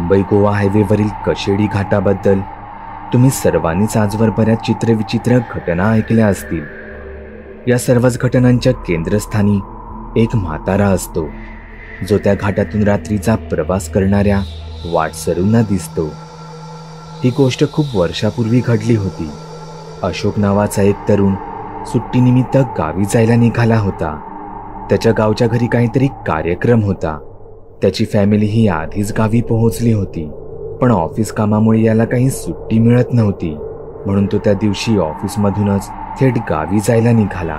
मुंबई गोवा हायवेवरील कशेडी घाटाबद्दल तुम्ही सर्वांनीच आजवर बऱ्याच चित्रविचित्र घटना ऐकल्या असतील। या सर्वच घटनांच्या केंद्रस्थानी एक म्हातारा असतो, जो त्या घाटातून रात्रीचा प्रवास करणाऱ्या वाटसरूंना दिसतो। ही गोष्ट खूप वर्षापूर्वी घडली होती। अशोक नावाचा एक तरुण सुट्टीनिमित्त गावी जायला निघाला होता। त्याच्या गावच्या घरी काहीतरी कार्यक्रम होता। त्याची फॅमिली ही आधीच गावी पोहोचली होती, पण ऑफिस कामामुळे याला काही सुट्टी मिळत नव्हती, म्हणून तो त्या दिवशी ऑफिसमधूनच थेट गावी जायला निघाला।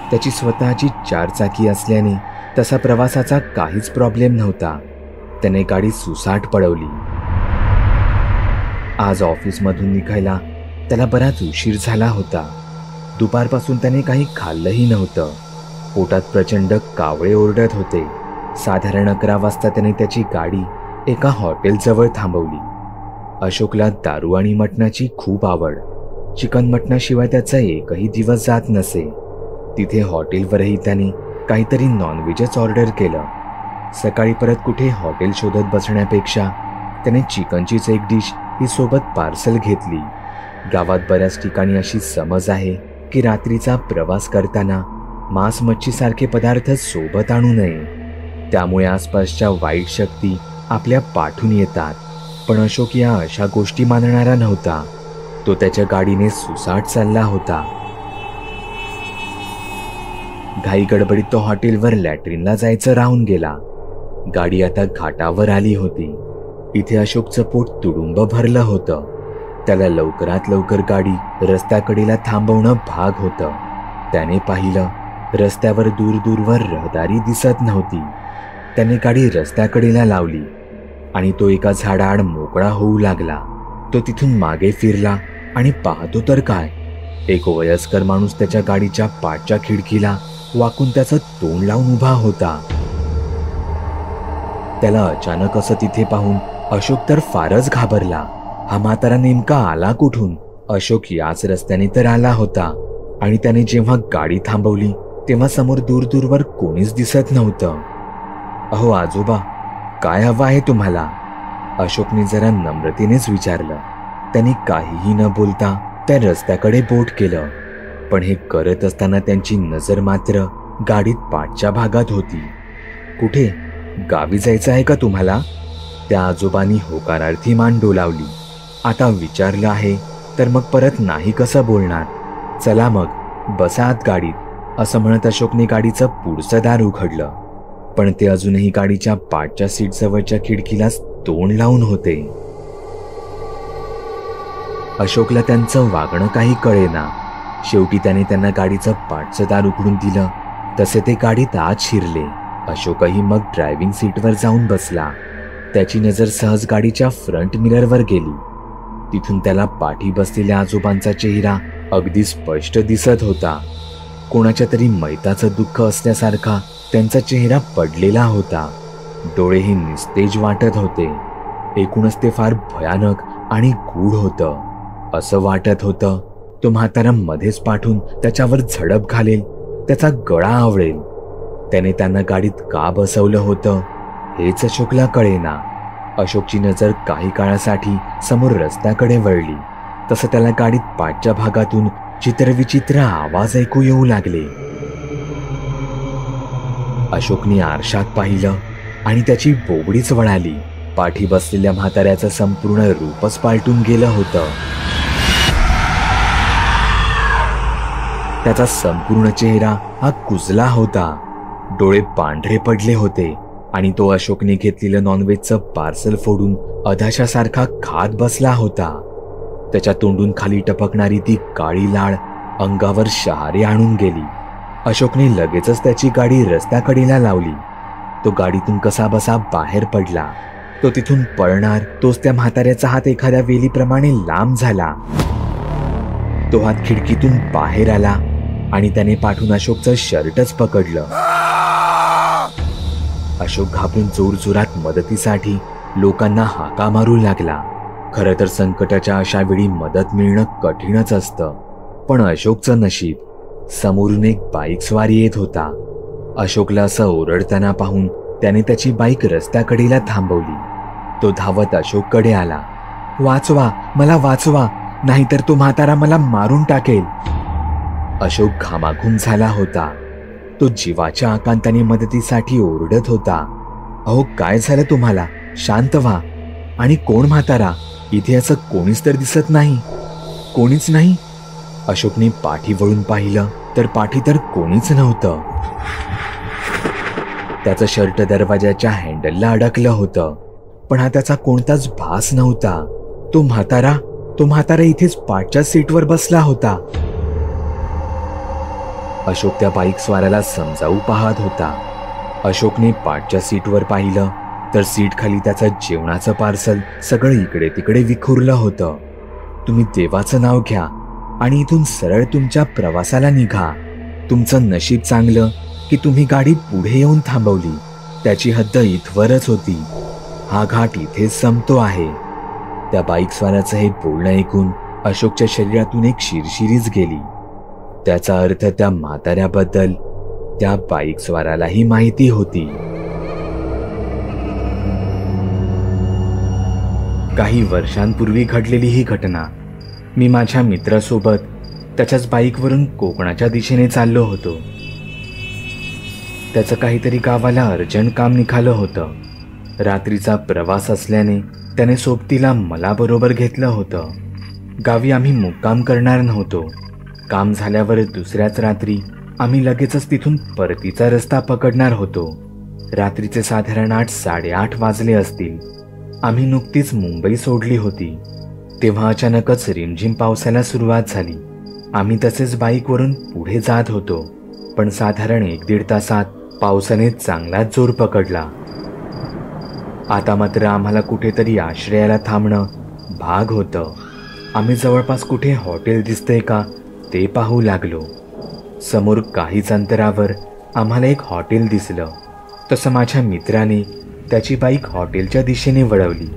त्याची स्वतःची 4 चाकी असल्याने तसा प्रवासाचा काहीच प्रॉब्लेम नव्हता। त्याने गाडी सुसाट पळवली। आज ऑफिसमधून निघायला त्याला बराच उशीर झाला होता। दुपारपासून त्याने काही खाल्लंही नव्हतं। पोटात प्रचंड कावळे ओरडत होते। साधारण 11 वाजता त्याने त्याची गाडी एका हॉटेलजवळ थांबवली। अशोकला दारू आणि मटणाची खूप आवड। चिकन मटणाशिवाय त्याचा एकही दिवस जात नसे। तिथे हॉटेलवरही त्याने काहीतरी नॉनव्हेजच ऑर्डर केलं। सकाळी परत कुठे हॉटेल शोधत बसण्यापेक्षा त्याने चिकनचीच एक डिश ही सोबत पार्सल घेतली। गावात बऱ्याच ठिकाणी अशी समज आहे की रात्रीचा प्रवास करताना मांस मच्छीसारखे पदार्थ सोबत आणू नये, त्यामुळे आसपासच्या वाईट शक्ती आपल्या पाठून येतात। पण अशोक या अशा गोष्टी मानणारा नव्हता। तो त्याच्या गाडीने सुसाट चालला होता। घाई गडबडीत तो हॉटेलवर लॅट्रिनला जायचं राहून गेला। गाडी आता घाटावर आली होती। इथे अशोकचं पोट तुडुंब भरलं होतं। त्याला लवकरात लवकर गाडी रस्त्याकडेला थांबवणं भाग होतं। त्याने पाहिलं, रस्त्यावर दूरवर रहदारी दिसत नव्हती। त्याने गाडी रस्त्याकडेला लावली आणि तो एका झाडाआड मोकळा होऊ लागला। तो तिथून मागे फिरला आणि पाहतो तर काय, एक वयस्कर माणूस त्याच्या गाडीच्या पाठच्या खिडकीला वाकून त्याचं तोंड लावून उभा होता। त्याला अचानक असं तिथे पाहून अशोक तर फारच घाबरला। हा म्हातारा नेमका आला कुठून? अशोक याच रस्त्याने तर आला होता आणि त्याने जेव्हा गाडी थांबवली तेव्हा समोर दूरवर कोणीच दिसत नव्हतं। अहो आजोबा, काय हवं आहे तुम्हाला? अशोकने जरा नम्रतेनेच विचारलं। त्यांनी काहीही न बोलता त्या रस्त्याकडे बोट केलं, पण हे करत असताना त्यांची नजर मात्र गाडीत पाठच्या भागात होती। कुठे? गावी जायचं आहे का तुम्हाला? त्या आजोबांनी होकारार्थी मान डोलावली। आता विचारलं आहे तर मग परत नाही कसं बोलणार? चला मग बसा आत गाडीत, असं म्हणत अशोकने गाडीचं पुढचं दार उघडलं, पण ते अजूनही गाडीच्या पाठच्या सीट जवळच्या खिडकीलाच तोंड लावून होते। अशोकला त्यांचं वागणं काही कळेना। शेवटी त्याने त्यांना गाडीचं पाठचं दार उघडून दिलं। तसे ते गाडीत आत शिरले। अशोकही मग ड्रायव्हिंग सीटवर जाऊन बसला। त्याची नजर सहज गाडीच्या फ्रंट मिररवर गेली। तिथून त्याला पाठी बसलेल्या आजोबांचा चेहरा अगदी स्पष्ट दिसत होता। कोणाच्या तरी मैताचं दुःख असल्यासारखा त्यांचा चेहरा पडलेला होता। डोळेही निस्तेज वाटत होते। एकूणच ते फार भयानक आणि गूढ होतं। असं वाटत होतं तो म्हातारा मध्येच पाठवून त्याच्यावर झडप घालेल, त्याचा गळा आवळेल। त्याने त्यांना गाडीत का बसवलं होतं हेच अशोकला कळेना। अशोकची नजर काही काळासाठी समोर रस्त्याकडे वळली, तसं त्याला गाडीत पाठच्या भागातून चित्रविचित्र आवाज ऐकू येऊ लागले। अशोकने आरशात पाहिलं आणि त्याची बोबडीच वळाली। पाठी बसलेल्या म्हाताऱ्याचं संपूर्ण रूपच पालटून गेलं होतं। त्याचा संपूर्ण चेहरा हा कुजला होता। डोळे पांढरे पडले होते आणि तो अशोकने घेतलेलं नॉनव्हेजचं पार्सल फोडून अधाशासारखा खात बसला होता। त्याच्या तोंडून खाली टपकणारी ती काळी लाळ अंगावर शहारे आणून गेली। अशोकने लगेचच त्याची गाडी रस्त्याकडेला लावली। तो गाडीतून कसाबसा बाहेर पडला। तो तिथून पळणार तोच त्या म्हाताऱ्याचा हात एखाद्या वेलीप्रमाणे लांब झाला। तो हात खिडकीतून बाहेर आला आणि त्याने पाठून अशोकचं शर्टच पकडलं। अशोक घाबरून जोरजोरात मदतीसाठी लोकांना हाका मारू लागला। खरं तर संकटाच्या अशा वेळी मदत मिळणं कठीणच असतं, पण अशोकचं नशीब समोरून एक बाईक स्वारी येत होता। अशोकला असं ओरडताना पाहून त्याने त्याची बाईक रस्त्याकडेला थांबवली. तो धावत अशोककडे आला. वाचवा, मला वाचवा, नाहीतर तो म्हातारा मला मारून टाकेल. अशोक घामाघूम झाला होता. तो जीवाच्या आकांताने मदतीसाठी ओरडत होता. अहो, काय झालं तुम्हाला? शांत व्हा. आणि कोण म्हातारा? इथे असं कोणीच तर दिसत नाही. कोणीच नाही? अशोकने पाठी वळून पाहिलं तर पाठी तर कोणीच नव्हतं. त्याचं शर्ट दरवाजाच्या हँडलला अडकलं होतं, पण हा त्याचा कोणताच भास नव्हता. तो म्हातारा इथेच पाठच्या सीटवर बसला होता. अशोक त्या बाईक स्वाराला समजावू पाहत होता. अशोकने पाठच्या सीटवर पाहिलं तर सीट खाली त्याचं जेवणाचं पार्सल सगळं इकडे तिकडे विखुरलं होतं. तुम्ही देवाचं नाव घ्या आणि इथून सरळ तुमच्या प्रवासाला निघा. तुमचं नशीब चांगलं की तुम्ही गाडी पुढे येऊन थांबवली. त्याची हद्द इथवरच होती. हा घाट इथेच संपतो आहे. त्या बाईक स्वाराचं हे बोलणं ऐकून अशोकच्या शरीरातून एक शिरशिरीच गेली. त्याचा अर्थ त्या म्हाताऱ्याबद्दल त्या बाईक स्वारालाही माहिती होती. काही वर्षांपूर्वी घडलेली ही घटना. मी माझ्या मित्रासोबत त्याच्याच बाईकवरून कोकणाच्या दिशेने चाललो होतो. त्याचं काहीतरी गावाला अर्जंट काम निघालं होतं. रात्रीचा प्रवास असल्याने त्याने सोबतीला मला बरोबर घेतलं होतं. गावी आम्ही मुक्काम करणार नव्हतो. काम झाल्यावर दुसऱ्याच रात्री आम्ही लगेचच तिथून परतीचा रस्ता पकडणार होतो. रात्रीचे साधारण 8-8:30 वाजले असतील. आम्ही नुकतीच मुंबई सोडली होती. तेव्हा अचानकच रिमझिम पावसाला सुरुवात झाली. आम्ही तसेच बाईकवरून पुढे जात होतो, पण साधारण 1-1.5 तासात पावसाने चांगलाच जोर पकडला. आता मात्र आम्हाला कुठेतरी आश्रयाला थांबणं भाग होतं. आम्ही जवळपास कुठे हॉटेल दिसतंय का ते पाहू लागलो. समोर काहीच अंतरावर आम्हाला एक हॉटेल दिसलं. तसं माझ्या मित्राने त्याची बाईक हॉटेलच्या दिशेने वळवली.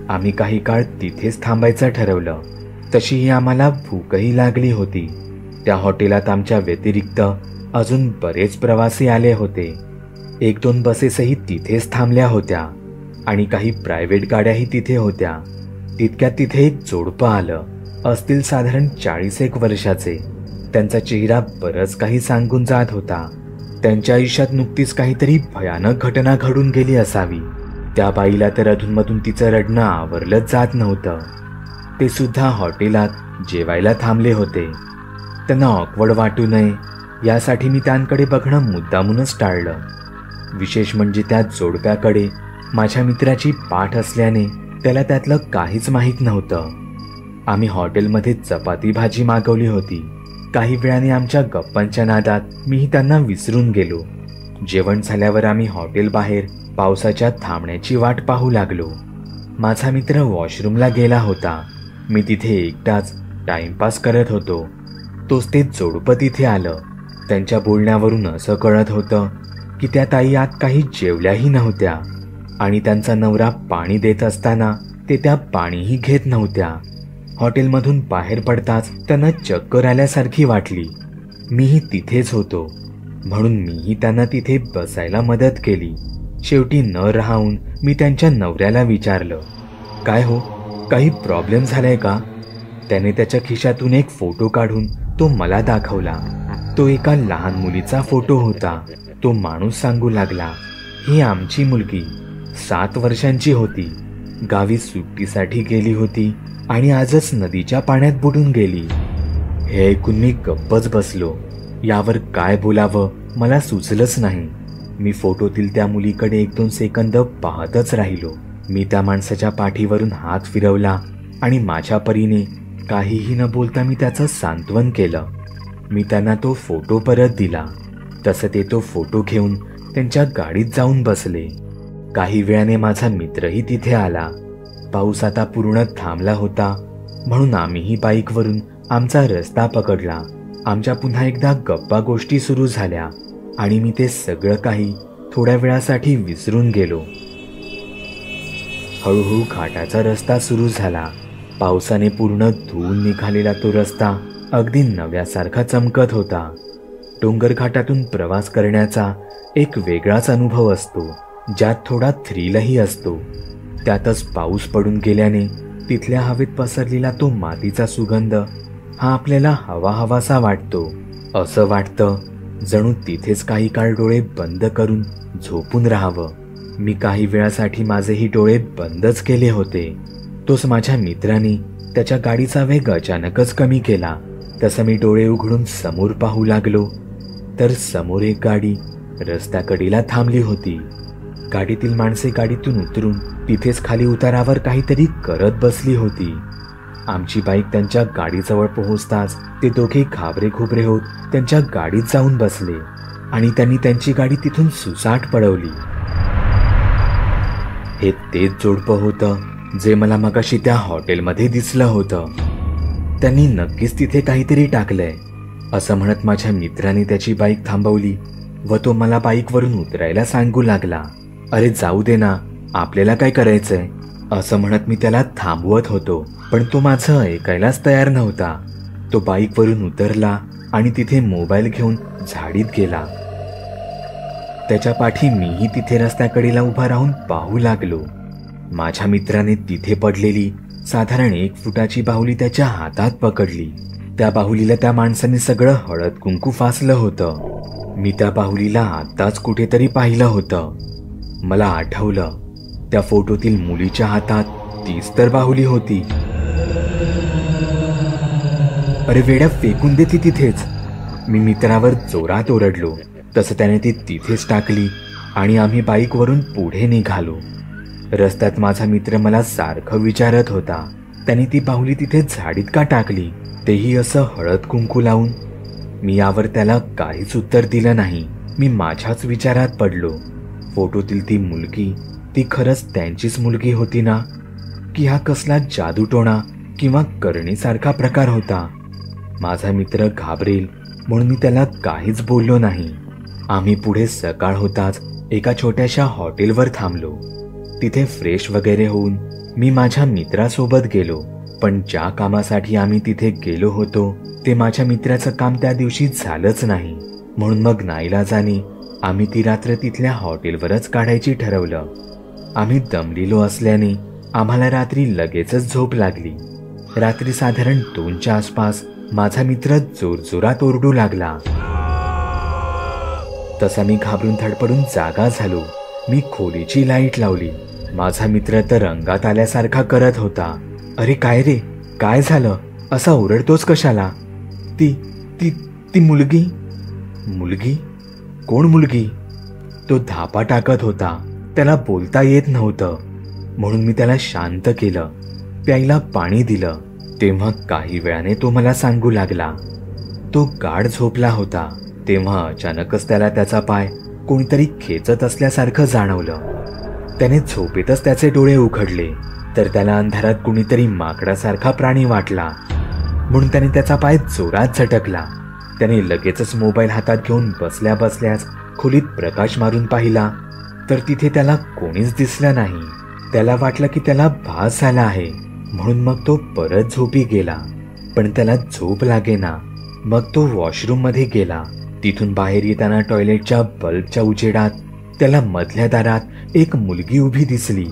आम्ही काही काळ तिथेच थांबायचं ठरवलं. तशीही आम्हाला भूकही लागली होती. त्या हॉटेलात आमच्या व्यतिरिक्त अजून बरेच प्रवासी आले होते. 1-2 बसेसही तिथेच थांबल्या होत्या आणि काही प्रायव्हेट गाड्याही तिथे होत्या. तितक्यात तिथे एक जोडपं आलं. असतील साधारण 40 वर्षाचे. त्यांचा चेहरा बरंच काही सांगून जात होता. त्यांच्या आयुष्यात नुकतीच काहीतरी भयानक घटना घडून गेली असावी. त्या बाईला तर अधूनमधून तिचं रडणं आवरलंच जात नव्हतं. ते सुद्धा हॉटेलात जेवायला थांबले होते. त्यांना ऑकवर्ड वाटू नये यासाठी मी त्यांकडे बघणं मुद्दामूनच टाळलं. विशेष म्हणजे त्या जोडप्याकडे माझ्या मित्राची पाठ असल्याने त्याला त्यातलं काहीच माहीत नव्हतं. आम्ही हॉटेलमध्ये चपाती भाजी मागवली होती. काही वेळाने आमच्या गप्पांच्या नादात मीही त्यांना विसरून गेलो. जेवण झाल्यावर आम्ही हॉटेल बाहेर पावसाच्या थांबण्याची वाट पाहू लागलो. माझा मित्र वॉशरूमला गेला होता. मी तिथे एकटाच टाइमपास करत होतो. तोच ते जोडपं तिथे आलं. त्यांच्या बोलण्यावरून असं कळत होतं की त्या ताई आत काही जेवल्याही नव्हत्या आणि त्यांचा नवरा पाणी देत असताना ते त्या पाणीही घेत नव्हत्या. हॉटेलमधून बाहेर पडताच त्यांना चक्कर आल्यासारखी वाटली. मीही तिथेच होतो म्हणून मीही त्यांना तिथे बसायला मदत केली. शेवटी न राहून मी त्यांच्या नवऱ्याला विचारलं, काय हो, काही प्रॉब्लेम झालाय का? त्याने त्याच्या खिशातून एक फोटो काढून तो मला दाखवला. तो एका लहान मुलीचा फोटो होता. तो माणूस सांगू लागला, ही आमची मुलगी 7 वर्षांची होती. गावी सुट्टीसाठी गेली होती आणि आजच नदीच्या पाण्यात बुडून गेली. हे ऐकून मी गप्पच बसलो. यावर काय बोलावं मला सुचलंच नाही. मी फोटोतील त्या मुलीकडे 1-2 सेकंद पाहतच राहिलो. मी त्या माणसाच्या पाठीवरून हात फिरवला आणि माझ्या परीने काहीही न बोलता मी त्याचं सांत्वन केलं. मी त्यांना तो फोटो परत दिला. तसं ते तो फोटो घेऊन त्यांच्या गाडीत जाऊन बसले. काही वेळाने माझा मित्रही तिथे आला. पाऊस आता पूर्ण थांबला होता म्हणून आम्हीही बाईकवरून आमचा रस्ता पकडला. आमच्या पुन्हा एकदा गप्पा गोष्टी सुरू झाल्या आणि मी ते सगळं काही थोड्या वेळासाठी विसरून गेलो. हळूहळू घाटाचा रस्ता सुरू झाला. पावसाने पूर्ण धुवून निघालेला तो रस्ता अगदी नव्यासारखा चमकत होता. डोंगर घाटातून प्रवास करण्याचा एक वेगळाच अनुभव असतो. ज्यात थोडा थ्रिलही असतो. त्यातच पाऊस पडून गेल्याने तिथल्या हवेत पसरलेला तो मातीचा सुगंध हा आपल्याला हवा हवासा वाटतो. असं वाटतं जणू तिथेच काही काळ डोळे बंद करून झोपून राहावं. मी काही वेळासाठी माझेही डोळे बंदच केले होते. तोच माझ्या मित्राने त्याच्या गाडीचा वेग अचानकच कमी केला. तसं मी डोळे उघडून समोर पाहू लागलो तर समोर एक गाडी रस्त्याकडेला थांबली होती. गाडीतील माणसे गाडीतून उतरून तिथेच खाली उतारावर काहीतरी करत बसली होती. आमची बाईक त्यांच्या गाडीजवळ पोहोचताच ते दोघे घाबरे घुबरे होत त्यांच्या गाडीत जाऊन बसले आणि त्यांनी त्यांची गाडी तिथून सुसाट पळवली. हे तेच जोडपं होतं जे मला मगाशी त्या हॉटेलमध्ये दिसलं होतं. त्यांनी नक्कीच तिथे काहीतरी टाकलंय असं म्हणत माझ्या मित्राने त्याची बाईक थांबवली व तो मला बाईकवरून उतरायला सांगू लागला. अरे जाऊ दे ना, आपल्याला काय करायचंय असं म्हणत मी त्याला थांबवत होतो, पण तो माझं ऐकायलाच तयार नव्हता. तो बाईकवरून उतरला आणि तिथे मोबाईल घेऊन झाडीत गेला. त्याच्या पाठी मीही तिथे रस्त्याकडेला उभा राहून पाहू लागलो. माझ्या मित्राने तिथे पडलेली साधारण 1 फुटाची बाहुली त्याच्या हातात पकडली. त्या बाहुलीला त्या माणसाने सगळं हळद कुंकू फासलं होतं. मी त्या बाहुलीला आत्ताच कुठेतरी पाहिलं होतं. मला आठवलं त्या फोटोतील मुलीच्या हातात तीच तर बाहुली होती. अरे वेड्या, फेकून दे ती तिथेच, मी मित्रावर जोरात ओरडलो. तसं त्याने ती तिथेच टाकली आणि आम्ही बाईकवरून पुढे निघालो. रस्त्यात माझा मित्र मला सारखं विचारत होता त्याने ती बाहुली तिथे झाडीत का टाकली, तेही असं हळद कुंकू लावून. मी यावर त्याला काहीच उत्तर दिलं नाही. मी माझ्याच विचारात पडलो. फोटोतील ती मुलगी ती खरंच त्यांचीच मुलगी होती ना, की हा कसला जादूटोणा किंवा करणीसारखा प्रकार होता. माझा मित्र घाबरेल म्हणून मी त्याला काहीच बोललो नाही. आम्ही पुढे सकाळ होताच एका छोट्याशा हॉटेलवर थांबलो. तिथे फ्रेश वगैरे होऊन मी माझ्या मित्रासोबत गेलो. पण ज्या कामासाठी आम्ही तिथे गेलो होतो ते माझ्या मित्राचं काम त्या दिवशी झालंच नाही. म्हणून मग नाईलाजाने आम्ही ती रात्र तिथल्या हॉटेलवरच काढायची ठरवलं. आम्ही दमलेलो असल्याने आम्हाला रात्री लगेचच झोप लागली. रात्री साधारण 2च्या आसपास माझा मित्र जोरजोरात ओरडू लागला. तसा मी घाबरून धडपडून जागा झालो. मी खोलीची लाईट लावली. माझा मित्र तर रंगात आल्यासारखा करत होता. अरे काय रे, काय झालं, असा ओरडतोस कशाला? ती ती ती मुलगी. मुलगी? कोण मुलगी? तो धापा टाकत होता. त्याला बोलता येत नव्हतं. म्हणून मी त्याला शांत केलं, प्यायला पाणी दिलं. तेव्हा काही वेळाने तो मला सांगू लागला. तो गाढ झोपला होता. तेव्हा अचानकच त्याला त्याचा पाय कोणीतरी खेचत असल्यासारखं जाणवलं. त्याने झोपेतच त्याचे डोळे उघडले तर त्याला अंधारात कुणीतरी माकडासारखा प्राणी वाटला. म्हणून त्याने त्याचा पाय जोरात झटकला. त्याने लगेचच मोबाईल हातात घेऊन बसल्या बसल्याच खोलीत प्रकाश मारून पाहिला तर तिथे त्याला कोणीच दिसलं नाही. त्याला वाटलं की त्याला भास झाला आहे म्हणून मग तो परत झोपी गेला. पण त्याला झोप लागेना. मग तो वॉशरूम मध्ये गेला. तिथून बाहेर येताना टॉयलेटच्या बल्बच्या उजेडात त्याला मधल्या दारात एक मुलगी उभी दिसली.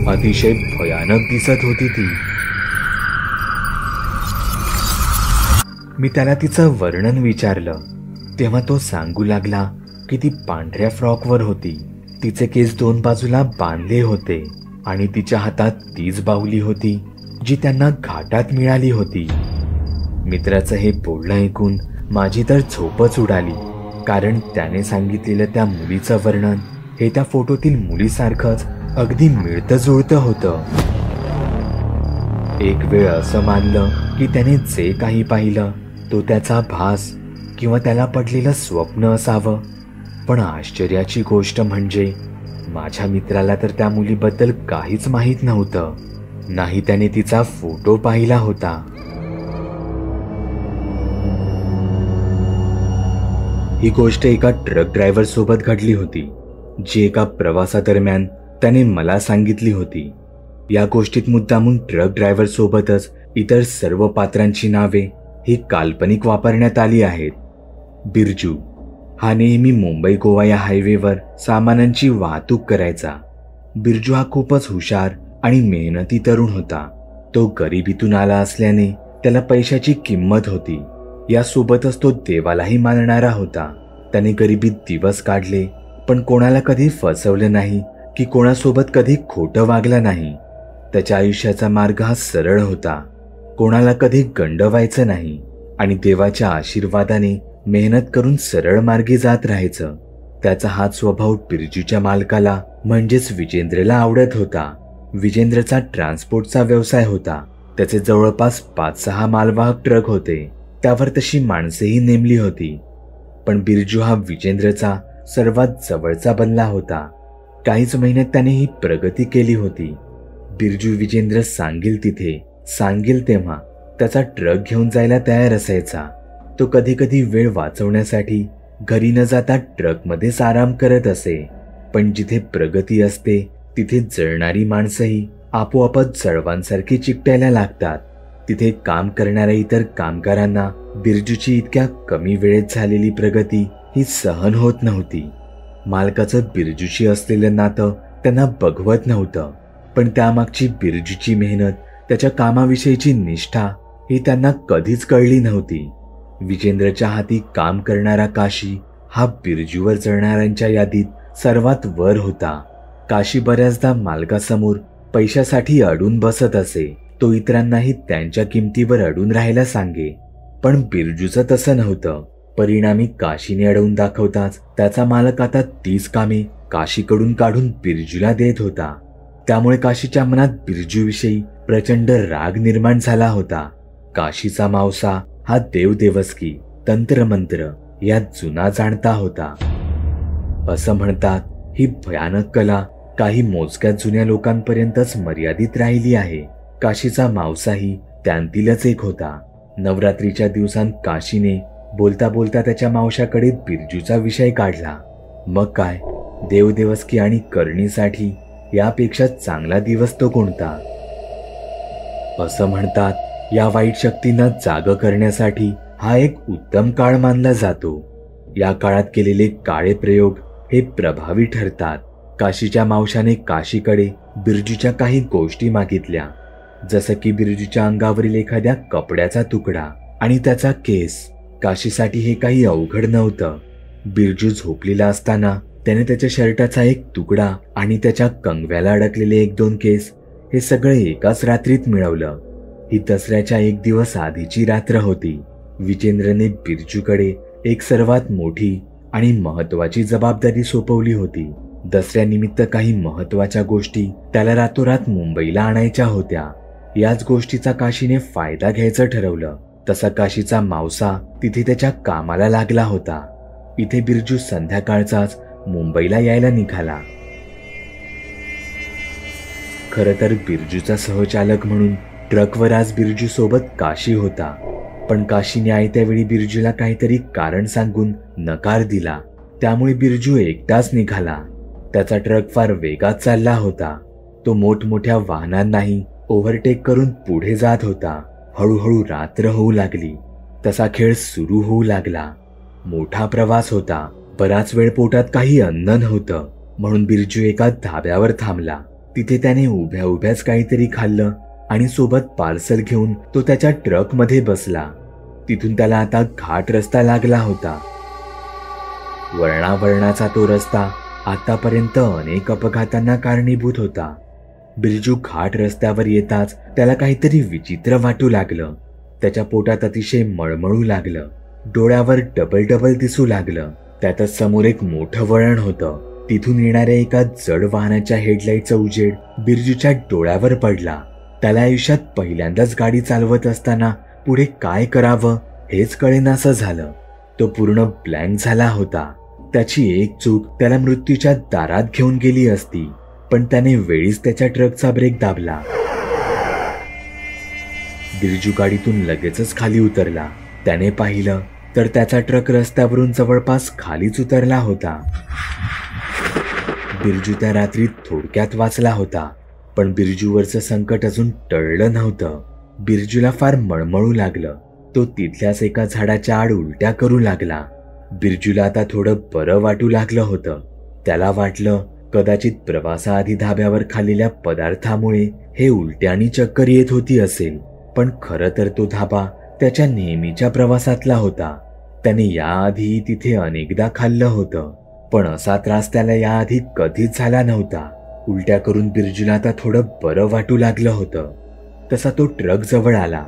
अतिशय भयानक दिसत होती ती. मी त्याला तिचं वर्णन विचारलं तेव्हा तो सांगू लागला की ती पांढऱ्या फ्रॉकवर होती. तिचे केस 2 बाजूला बांधले होते आणि तिच्या हातात तीच बाहुली होती जी त्यांना घाटात मिळाली होती. मित्राचं हे बोलणं ऐकून माझी तर झोपच उडाली, कारण त्याने सांगितलेलं त्या मुलीचं वर्णन हे त्या फोटोतील मुलीसारखंच अगदी मिळतं जुळतं होतं. एक वेळ असं मानलं की त्याने जे काही पाहिलं तो त्याचा भास किंवा त्याला पडलेलं स्वप्न असावं. पण आश्चर्याची गोष्ट म्हणजे माझ्या मित्राला तर त्या मुलीबद्दल काहीच माहीत नव्हतं. नाही त्याने तिचा फोटो पाहिला होता. ही गोष्ट एका ट्रक ड्रायव्हर सोबत घडली होती, जी एका प्रवासादरम्यान त्याने मला सांगितली होती. या गोष्टीत मुद्दामून ट्रक ड्रायव्हर सोबतच इतर सर्व पात्रांची नावे ही काल्पनिक वापरण्यात आली आहेत. बिरजू हा नेहमी मुंबई गोवा या हायवेवर सामानांची वाहतूक करायचा. बिरजू हा खूपच हुशार आणि मेहनती तरुण होता. तो गरिबीतून आला असल्याने त्याला पैशाची किंमत होती. यासोबतच तो देवालाही मानणारा होता. त्याने गरिबीत दिवस काढले, पण कोणाला कधी फसवलं नाही की कोणासोबत कधी खोटं वागला नाही. त्याच्या आयुष्याचा मार्ग हा सरळ होता. कोणाला कधी गंडवायचं नाही आणि देवाच्या आशीर्वादाने मेहनत करून सरळ मार्गी जात राहायचं. त्याचा हाच स्वभाव बिरजूच्या मालकाला म्हणजेच विजेंद्रला आवडत होता. विजेंद्रचा ट्रान्सपोर्टचा व्यवसाय होता. त्याचे जवळपास 5-6 मालवाहक ट्रक होते. त्यावर तशी माणसेही नेमली होती. पण बिरजू हा विजेंद्रचा सर्वात जवळचा बनला होता. काहीच महिन्यात त्याने ही प्रगती केली होती. बिरजू विजेंद्र सांगेल तिथे, सांगेल तेव्हा त्याचा ट्रक घेऊन जायला तयार असायचा. तो कधी कधी वेळ वाचवण्यासाठी घरी न जाता ट्रकमध्येच आराम करत असे. पण जिथे प्रगती असते तिथे जळणारी माणसंही आपोआपच जळवांसारखी चिकटायला लागतात. तिथे काम करणाऱ्या इतर कामगारांना बिरजूची इतक्या कमी वेळेत झालेली प्रगती ही सहन होत नव्हती. मालकाचं बिरजूशी असलेलं नातं त्यांना बघवत नव्हतं. पण त्यामागची बिरजूची मेहनत, त्याच्या कामाविषयीची निष्ठा ही त्यांना कधीच कळली नव्हती. विजेंद्रच्या हाती काम करणारा काशी हा बिरजूवर जळणाऱ्यांच्या यादीत सर्वात वर होता. काशी बऱ्याचदा मालकासमोर पैशासाठी अडून बसत असे. तो इतरांनाही त्यांच्या किमतीवर अडून राहायला सांगे. पण बिरजूचं तसं नव्हतं. परिणामी काशीने अडवून दाखवताच त्याचा मालक आता 30 कामे काशीकडून काढून बिरजूला देत होता. त्यामुळे काशीच्या मनात बिरजूविषयी प्रचंड राग निर्माण झाला होता. काशीचा मावसा हा देवदेवस्की, तंत्रमंत्र यात जुना जाणता होता. असं म्हणतात, ही भयानक कला काही मोजक्या जुन्या लोकांपर्यंतच मर्यादित राहिली आहे. काशीचा मावसाही त्यांतीलच एक होता. नवरात्रीच्या दिवसांत काशीने बोलता बोलता त्याच्या मावशाकडे बिरजूचा विषय काढला. मग काय, देवदेवस्की आणि करणीसाठी यापेक्षा चांगला दिवस तो कोणता? असं म्हणतात, या वाईट शक्तींना जाग करण्यासाठी हा एक उत्तम काळ मानला जातो. या काळात केलेले काळे प्रयोग हे प्रभावी ठरतात. काशीच्या मावशाने काशीकडे बिरजूच्या काही गोष्टी मागितल्या, जसं की बिरजूच्या अंगावरील एखाद्या कपड्याचा तुकडा आणि त्याचा केस. काशीसाठी हे काही अवघड नव्हतं. बिरजू झोपलेला असताना त्याने त्याच्या शर्टाचा एक तुकडा आणि त्याच्या कंगव्याला अडकलेले 1-2 केस हे सगळे एकाच रात्रीत मिळवलं. ही दसऱ्याच्या 1 दिवस आधीची रात्र होती. विजेंद्रने बिरजूकडे एक सर्वात मोठी आणि महत्वाची जबाबदारी सोपवली होती. दसऱ्यानिमित्त काही महत्वाच्या गोष्टी त्याला रातोरात मुंबईला आणायच्या होत्या. याच गोष्टीचा काशीने फायदा घ्यायचं ठरवलं. तसा काशीचा मावसा तिथे त्याच्या कामाला लागला होता. इथे बिरजू संध्याकाळचाच मुंबईला यायला निघाला. खरं तर बिरजूचा सहचालक म्हणून ट्रकवर आज बिरजू सोबत काशी होता. पण काशीने आयत्या वेळी बिरजूला काहीतरी कारण सांगून नकार दिला. त्यामुळे बिरजू एकटाच निघाला. त्याचा ट्रक फार वेगात चालला होता. तो मोठमोठ्या वाहनांनाही ओव्हरटेक करून पुढे जात होता. हळूहळू रात्र होऊ लागली. तसा खेळ सुरू होऊ लागला. मोठा प्रवास होता. बराच वेळ पोटात काही अन्न नव्हतं, म्हणून बिरजू एका धाब्यावर थांबला. तिथे त्याने उभ्या उभ्याच काहीतरी खाल्लं आणि सोबत पार्सल घेऊन तो त्याच्या ट्रकमध्ये बसला. तिथून त्याला आता घाट रस्ता लागला होता. वळणावळणाचा तो रस्ता आतापर्यंत अनेक अपघातांना कारणीभूत होता. बिरजू घाट रस्त्यावर येताच त्याला काहीतरी विचित्र वाटू लागलं. त्याच्या पोटात अतिशय मळमळू लागलं. डोळ्यावर डबल दिसू लागलं. त्यातच समोर एक मोठं वळण होतं. तिथून येणाऱ्या एका जड वाहनाच्या हेडलाईटचा उजेड बिरजूच्या डोळ्यावर पडला. त्याला आयुष्यात पहिल्यांदाच गाडी चालवत असताना पुढे काय करावं हेच कळेनासं झालं. तो पूर्ण ब्लँक झाला होता. त्याची एक चूक त्याला मृत्यूच्या दारात घेऊन गेली असती, पण त्याने वेळीच त्याच्या ट्रकचा ब्रेक दाबला. बिरजू गाडीतून लगेचच खाली उतरला. त्याने पाहिलं तर त्याचा ट्रक रस्त्यावरून जवळपास खालीच उतरला होता. बिरजू त्या रात्री थोडक्यात वाचला होता, पण बिरजूवरचं संकट अजून टळलं नव्हतं. बिरजूला फार मळमळू लागलं. तो तिथल्याच एका झाडाच्या आड उलट्या करू लागला. बिरजूला आता थोडं बरं वाटू लागलं होतं. त्याला वाटलं कदाचित प्रवासाआधी धाब्यावर खाल्लेल्या पदार्थामुळे हे उलट्या आणि चक्कर येत होती असेल. पण खरं तर तो धाबा त्याच्या नेहमीच्या प्रवासातला होता. त्याने याआधी तिथे अनेकदा खाल्लं होतं, पण असा त्रास त्याला याआधी कधीच झाला नव्हता. उलट्या करून बिरजूला आता थोडं बरं वाटू लागलं होतं. तसा तो ट्रक जवळ आला.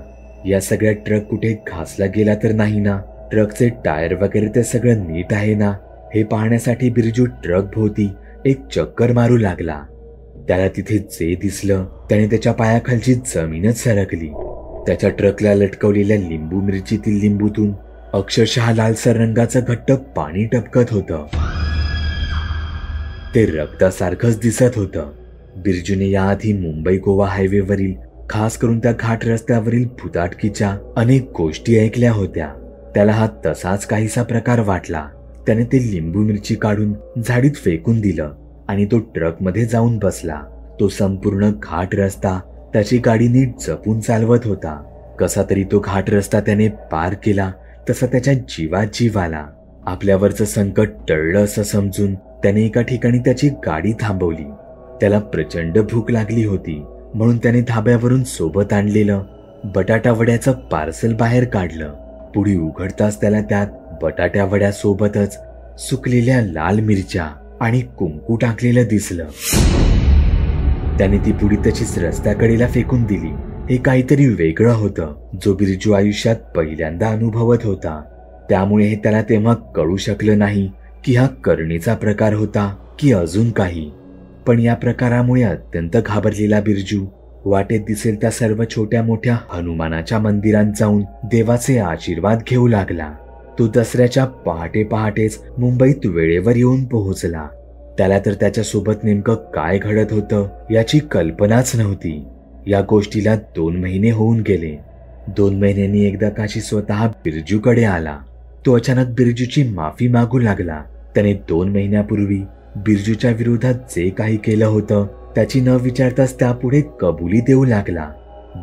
या सगळ्या ट्रक कुठे घासला गेला तर नाही ना, ट्रकचे टायर वगैरे ते सगळं नीट आहे ना, हे पाहण्यासाठी बिरजू ट्रक भोवती एक चक्कर मारू लागला. त्याला तिथे जे दिसलं त्याने त्याच्या पायाखालची जमीनच सरकली. त्याच्या ट्रकला लटकवलेल्या लिंबू मिरचीतील लिंबूतून अक्षरशः लालसर रंगाचं घट्ट पाणी टपकत होतं. ते रक्तासारखंच दिसत होतं. बिरजूने याआधी मुंबई गोवा हायवेवरील, खास करून त्या घाट रस्त्यावरील भुताटकीच्या अनेक गोष्टी ऐकल्या होत्या. त्याला हा तसाच काहीसा प्रकार वाटला. त्याने ते लिंबू मिरची काढून झाडीत फेकून दिलं आणि तो ट्रकमध्ये जाऊन बसला. तो संपूर्ण घाट रस्ता त्याची गाडी नीट जपून चालवत होता. कसा तरी तो घाट रस्ता त्याने पार केला. तसा त्याच्या जीवात जीव आला. आपल्यावरचं संकट टळलं असं समजून त्याने एका ठिकाणी त्याची गाडी थांबवली. त्याला प्रचंड भूक लागली होती, म्हणून त्याने धाब्यावरून सोबत आणलेलं बटाटा वड्याचं पार्सल बाहेर काढलं. पुढे उघडताच त्याला त्यात बटाट्या वड्यासोबतच सुकलेल्या लाल मिरच्या आणि कुंकू टाकलेलं दिसलं. त्याने ती पुडी तशीच रस्त्याकडेला फेकून दिली. हे काहीतरी वेगळं होतं, जो बिरजू आयुष्यात पहिल्यांदा अनुभवत होता. त्यामुळे हे त्याला तेव्हा कळू शकलं नाही की हा करणीचा प्रकार होता की अजून काही. पण या प्रकारामुळे अत्यंत घाबरलेला बिरजू वाटेत दिसेल त्या सर्व छोट्या मोठ्या हनुमानाच्या मंदिरात जाऊन देवाचे आशीर्वाद घेऊ लागला. तो दसऱ्याच्या पहाटे पहाटेच मुंबईत वेळेवर येऊन पोहोचला. त्याला तर त्याच्यासोबत नेमकं काय घडत होतं याची कल्पनाच नव्हती. या गोष्टीला 2 महिने होऊन गेले. 2 महिन्यांनी एकदा काशी स्वतः बिरजूकडे आला. तो अचानक बिरजूची माफी मागू लागला. त्याने 2 महिन्यापूर्वी बिरजूच्या विरोधात जे काही केलं होतं त्याची न विचारताच त्यापुढे कबुली देऊ लागला.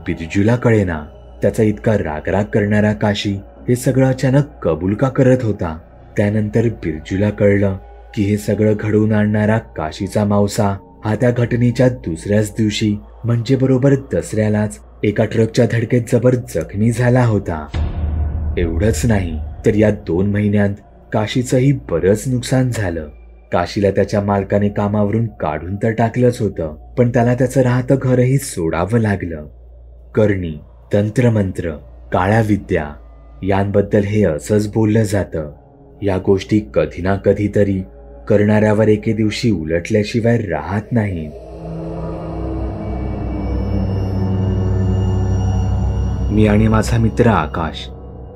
बिरजूला कळेना त्याचा इतका रागराग करणारा काशी हे सगळं अचानक कबूल का करत होता. त्यानंतर बिरजूला कळलं की हे सगळं घडवून आणणारा काशीचा मावसा हा त्या घटनेच्या दुसऱ्याच दिवशी म्हणजे बरोबर दसऱ्यालाच एका ट्रकच्या धडकेत जबर जखमी झाला होता. एवढंच नाही तर या 2 महिन्यात काशीचंही बरंच नुकसान झालं. काशीला त्याच्या मालकाने कामावरून काढून तर टाकलंच होतं, पण त्याला त्याचं राहतं घरही सोडावं लागलं. करणी, तंत्रमंत्र, काळ्या विद्या यांबद्दल हे असंच बोललं जातं. या गोष्टी कधी ना कधीतरी करणाऱ्यावर एके दिवशी उलटल्याशिवाय राहत नाहीत. मी आणि माझा मित्र आकाश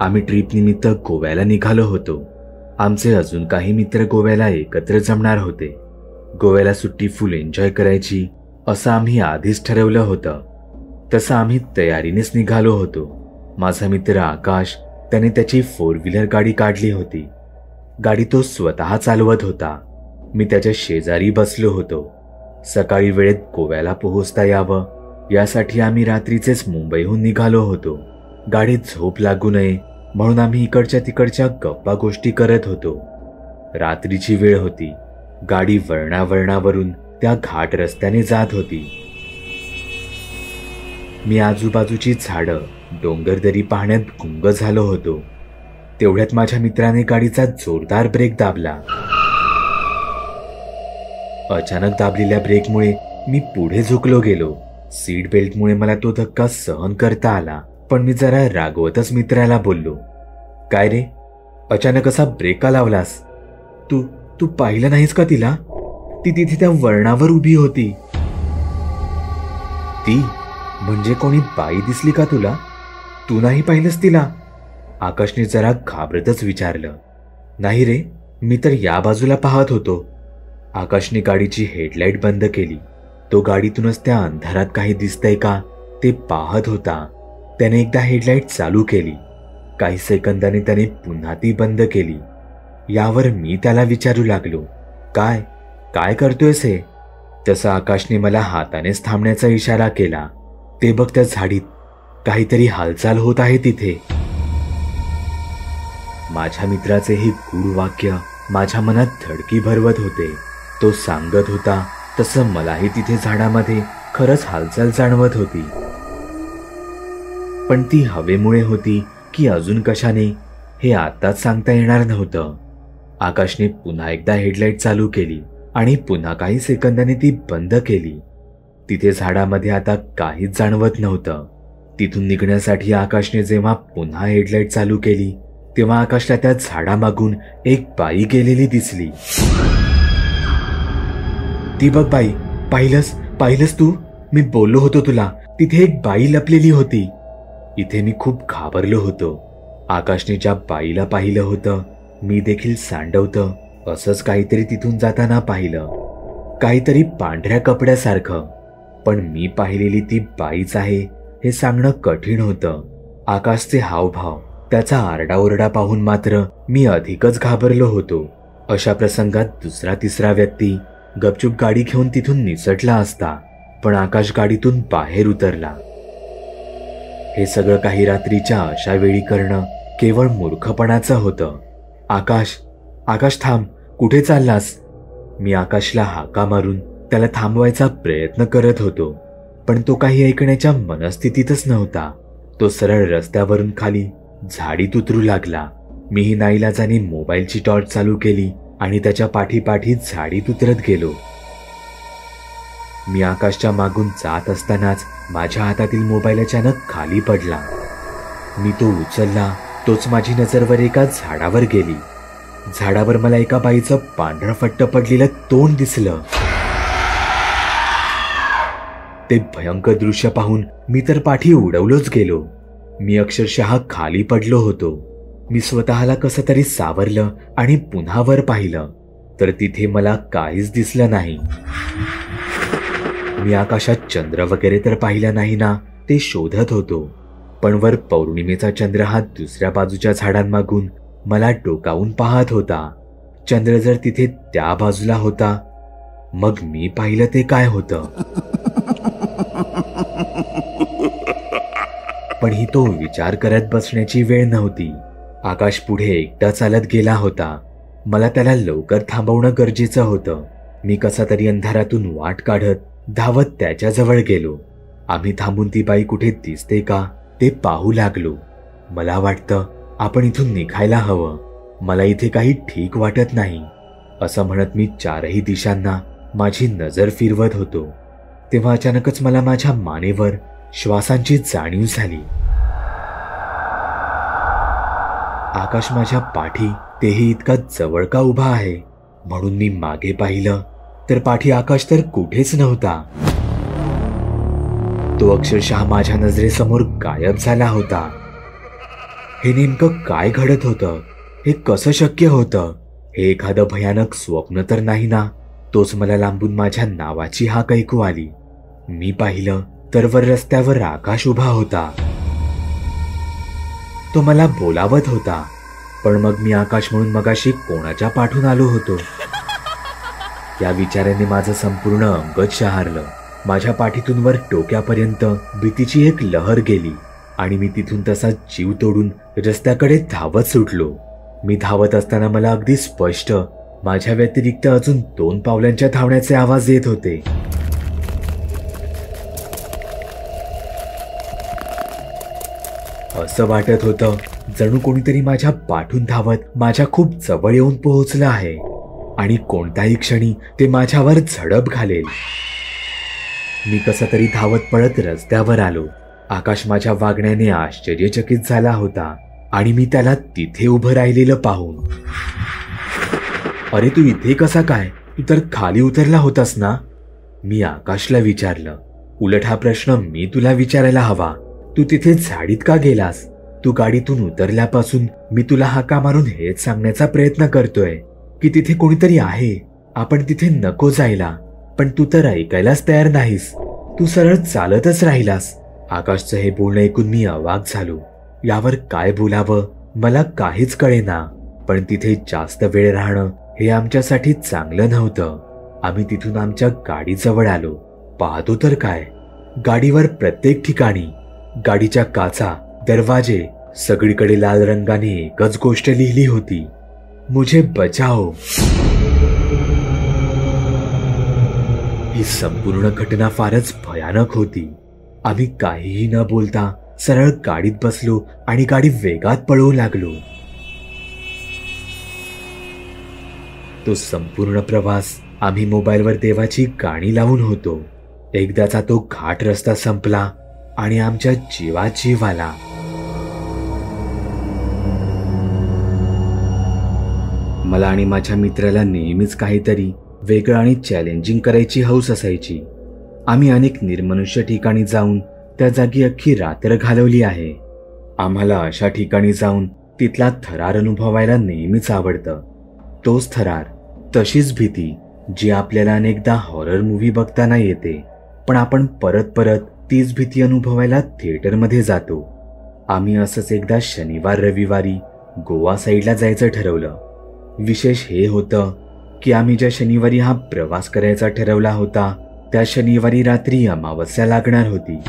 आम्ही ट्रिप निमित्त गोव्याला निघालो होतो. आमचे अजून काही मित्र गोव्याला एकत्र जमणार होते. गोव्याला सुट्टी फुल एन्जॉय करायची असं आम्ही आधीच ठरवलं होतं. तसं आम्ही तयारीनेच निघालो होतो. माझा मित्र आकाश त्याने त्याची 4 व्हीलर गाडी काढली होती. गाडी तो स्वतः चालवत होता. मी त्याच्या शेजारी बसलो होतो. सकाळी वेळेत गोव्याला पोहोचता यावं यासाठी आम्ही रात्रीचेच मुंबईहून निघालो होतो. गाडीत झोप लागू नये म्हणून आम्ही इकडच्या तिकडच्या गप्पा गोष्टी करत होतो. रात्रीची वेळ होती. गाडी वळणावळणावरून त्या घाट रस्त्याने जात होती. मी आजूबाजूची झाडं, डोंगरदरी पाहण्यात गुंग झालो होतो. तेवढ्यात माझ्या मित्राने गाडीचा जोरदार ब्रेक दाबला. अचानक दाबलेल्या ब्रेकमुळे मी पुढे झुकलो गेलो. सीट बेल्टमुळे मला तो धक्का सहन करता आला, पण मी जरा रागवतच मित्राला बोललो, काय रे, अचानक असा ब्रेक का लावलास? तू पाहिलं नाहीस का तिला? ती तिथे त्या वळणावर उभी होती. ती म्हणजे कोणी बाई दिसली का तुला? तू नाही पाहिलंस तिला? आकाशने जरा घाबरतच विचारलं. नाही रे, मी तर या बाजूला पाहत होतो. आकाशने गाडीची हेडलाईट बंद केली. तो गाडीतूनच त्या अंधारात काही दिसतंय का ते पाहत होता. त्याने एकदा हेडलाईट चालू केली. काही सेकंदाने त्याने पुन्हा ती बंद केली. यावर मी त्याला विचारू लागलो, काय काय करतोयस हे? तसं आकाशने मला हातानेच थांबण्याचा इशारा केला. ते बघ, त्या झाडीत काहीतरी हालचाल होत आहे तिथे. माझ्या मित्राचे हे गूढ वाक्य माझ्या मनात धडकी भरवत होते. तो सांगत होता तसं मलाही तिथे झाडामध्ये खरंच हालचाल जाणवत होती. पण ती हवेमुळे होती की अजून कशाने हे आताच सांगता येणार नव्हतं. आकाशने पुन्हा एकदा हेडलाईट चालू केली आणि पुन्हा काही सेकंदाने ती बंद केली. तिथे झाडामध्ये आता काहीच जाणवत नव्हतं. तिथून निघण्यासाठी आकाशने जेव्हा पुन्हा हेडलाईट चालू केली तेव्हा आकाशला त्या झाडामागून एक बाई गेलेली दिसली. ती बघ बाई, पाहिलंस तू? मी बोललो होतो तुला, तिथे एक बाई लपलेली होती. इथे मी खूप घाबरलो होतो. आकाशने ज्या बाईला पाहिलं होतं मी देखील सांडवतं असंच काहीतरी तिथून जाताना पाहिलं, काहीतरी पांढऱ्या कपड्यासारखं. पण मी पाहिलेली ती बाईच आहे हे सांगणं कठीण होतं. आकाशचे हावभाव, त्याचा आरडाओरडा पाहून मात्र मी अधिकच घाबरलो होतो. अशा प्रसंगात दुसरा तिसरा व्यक्ती गपचूप गाडी घेऊन तिथून निसटला असता, पण आकाश गाडीतून बाहेर उतरला. हे सगळं काही रात्रीच्या अशा वेळी करणं केवळ मूर्खपणाचं होतं. आकाश थांब, कुठे चाललास? मी आकाशला हाका मारून त्याला थांबवायचा प्रयत्न करत होतो, पण तो काही ऐकण्याच्या मनस्थितीतच नव्हता. तो सरळ रस्त्यावरून खाली झाडीत उतरू लागला. मीही नाईलाजाने मोबाईलची टॉर्च चालू केली आणि त्याच्या पाठीपाठी झाडीत उतरत गेलो. मी आकाशच्या मागून जात असतानाच माझ्या हातातील मोबाईल अचानक खाली पडला. मी तो उचलला, तोच माझी नजर वर एका झाडावर गेली. झाडावर मला एका बाईचं पांढरं फट्ट पडलेलं तोंड दिसलं. ते भयंकर दृश्य पाहून मी तर पाठी उडवलोच गेलो. मी अक्षरशः खाली पडलो होतो. मी स्वतःला कसं तरी सावरलं आणि पुन्हा वर पाहिलं तर तिथे मला काहीच दिसलं नाही. मी आकाशात चंद्र वगैरे तर पाहिला नाही ना ते शोधत होतो, पण वर पौर्णिमेचा चंद्र हा दुसऱ्या बाजूच्या झाडांमागून मला डोकावून पाहत होता. चंद्र जर तिथे त्या बाजूला होता, मग मी पाहिलं ते काय होतं? पण ही तो विचार करत बसण्याची वेळ नव्हती. आकाश पुढे एकटा चालत गेला होता. मला त्याला लवकर थांबवणं गरजेचं होतं. मी कसा तरी अंधारातून वाट काढत धावत त्याच्याजवळ गेलो. आम्ही थांबून ती बाई कुठे दिसते का ते पाहू लागलो. मला वाटतं आपण इथून निघायला हवं. मला इथे काही ठीक वाटत नाही, असं म्हणत मी चारही दिशांना माझी नजर फिरवत होतो. तेव्हा अचानकच मला माझ्या मानेवर श्वासांची जाणीव झाली. आकाश माझ्या पाठी, तेही इतका जवळ का उभा आहे? म्हणून मी मागे पाहिलं तर पाठी आकाश तर कुठेच नव्हता. तो अक्षरशः माझ्या नजरेसमोर गायब झाला होता. हे नेमकं काय घडत होतं? हे कसं शक्य होतं? हे एखादं भयानक स्वप्न तर नाही ना? तोच मला लांबून माझ्या नावाची हाक ऐकू आली. मी पाहिलं तर वर रस्त्यावर आकाश उभा होता. तो मला बोलावत होता, पण मग मी आकाश म्हणून मगाशी कोणाच्या पाठून आलो होतो? या विचाराने माझं संपूर्ण अंगच शहारलं. माझ्या पाठीतून वर डोक्यापर्यंत भीतीची एक लहर गेली आणि मी तिथून तसा जीव तोडून रस्त्याकडे धावत सुटलो. मी धावत असताना मला अगदी स्पष्ट माझ्या व्यतिरिक्त अजून 2 पावलांच्या धावण्याचे आवाज येत होते. असं वाटत होतं जणू कोणीतरी माझ्या पाठून धावत माझ्या खूप जवळ येऊन पोहोचलं आहे आणि कोणत्याही क्षणी ते माझ्यावर झडप घालेल. मी कसं तरी धावत पळत रस्त्यावर आलो. आकाश माझ्या वागण्याने आश्चर्यचकित झाला होता आणि मी त्याला तिथे उभं राहिलेलं पाहून, अरे तू इथे कसा काय? तू तर खाली उतरला होतास ना? मी आकाशला विचारलं. उलट हा प्रश्न मी तुला विचारायला हवा. तू तिथे झाडीत का गेलास? तू गाडीतून उतरल्यापासून मी तुला हाका मारून हेच सांगण्याचा प्रयत्न करतोय की तिथे कोणीतरी आहे, आपण तिथे नको जायला, पण तू तर ऐकायलाच तयार नाहीस. तू सरळ चालतच राहिलास. आकाशचं हे बोलणं ऐकून मी अवाक झालो. यावर काय बोलावं मला काहीच कळेना. पण तिथे जास्त वेळ राहणं हे आमच्यासाठी चांगलं नव्हतं. आम्ही तिथून आमच्या गाडीजवळ आलो. पाहतो तर काय, गाडीवर प्रत्येक ठिकाणी, गाडीच्या काचा, दरवाजे सगळीकडे लाल रंगाने एकच गोष्ट लिहिली होती, मुझे बचाओ. ही संपूर्ण घटना फारच भयानक होती. आम्ही काहीही न बोलता सरळ गाडीत बसलो आणि गाडी वेगात पळवू लागलो. तो संपूर्ण प्रवास आम्ही मोबाईलवर देवाची गाणी लावून होतो. एकदाचा तो घाट रस्ता संपला आणि आमच्या जीवात जीव आला. मला आणि माझ्या मित्राला नेहमीच काहीतरी वेगळं आणि चॅलेंजिंग करायची हौस असायची. आम्ही अनेक निर्मनुष्य ठिकाणी जाऊन त्या जागी अख्खी रात्र घालवली आहे. आम्हाला अशा ठिकाणी जाऊन तिथला थरार अनुभवायला नेहमीच आवडतं. तोच थरार, तशीच भीती जी आपल्याला अनेकदा हॉरर मूव्ही बघताना येते, पण आपण परत परत तीच भीती अनुभवायला थिएटरमध्ये जातो. आम्ही असंच एकदा शनिवार रविवारी गोवा साईडला जायचं ठरवलं. विशेष हे होतं की आम्ही ज्या शनिवारी हा प्रवास करायचा ठरवला होता त्या शनिवारी रात्री अमावस्या लागणार होती.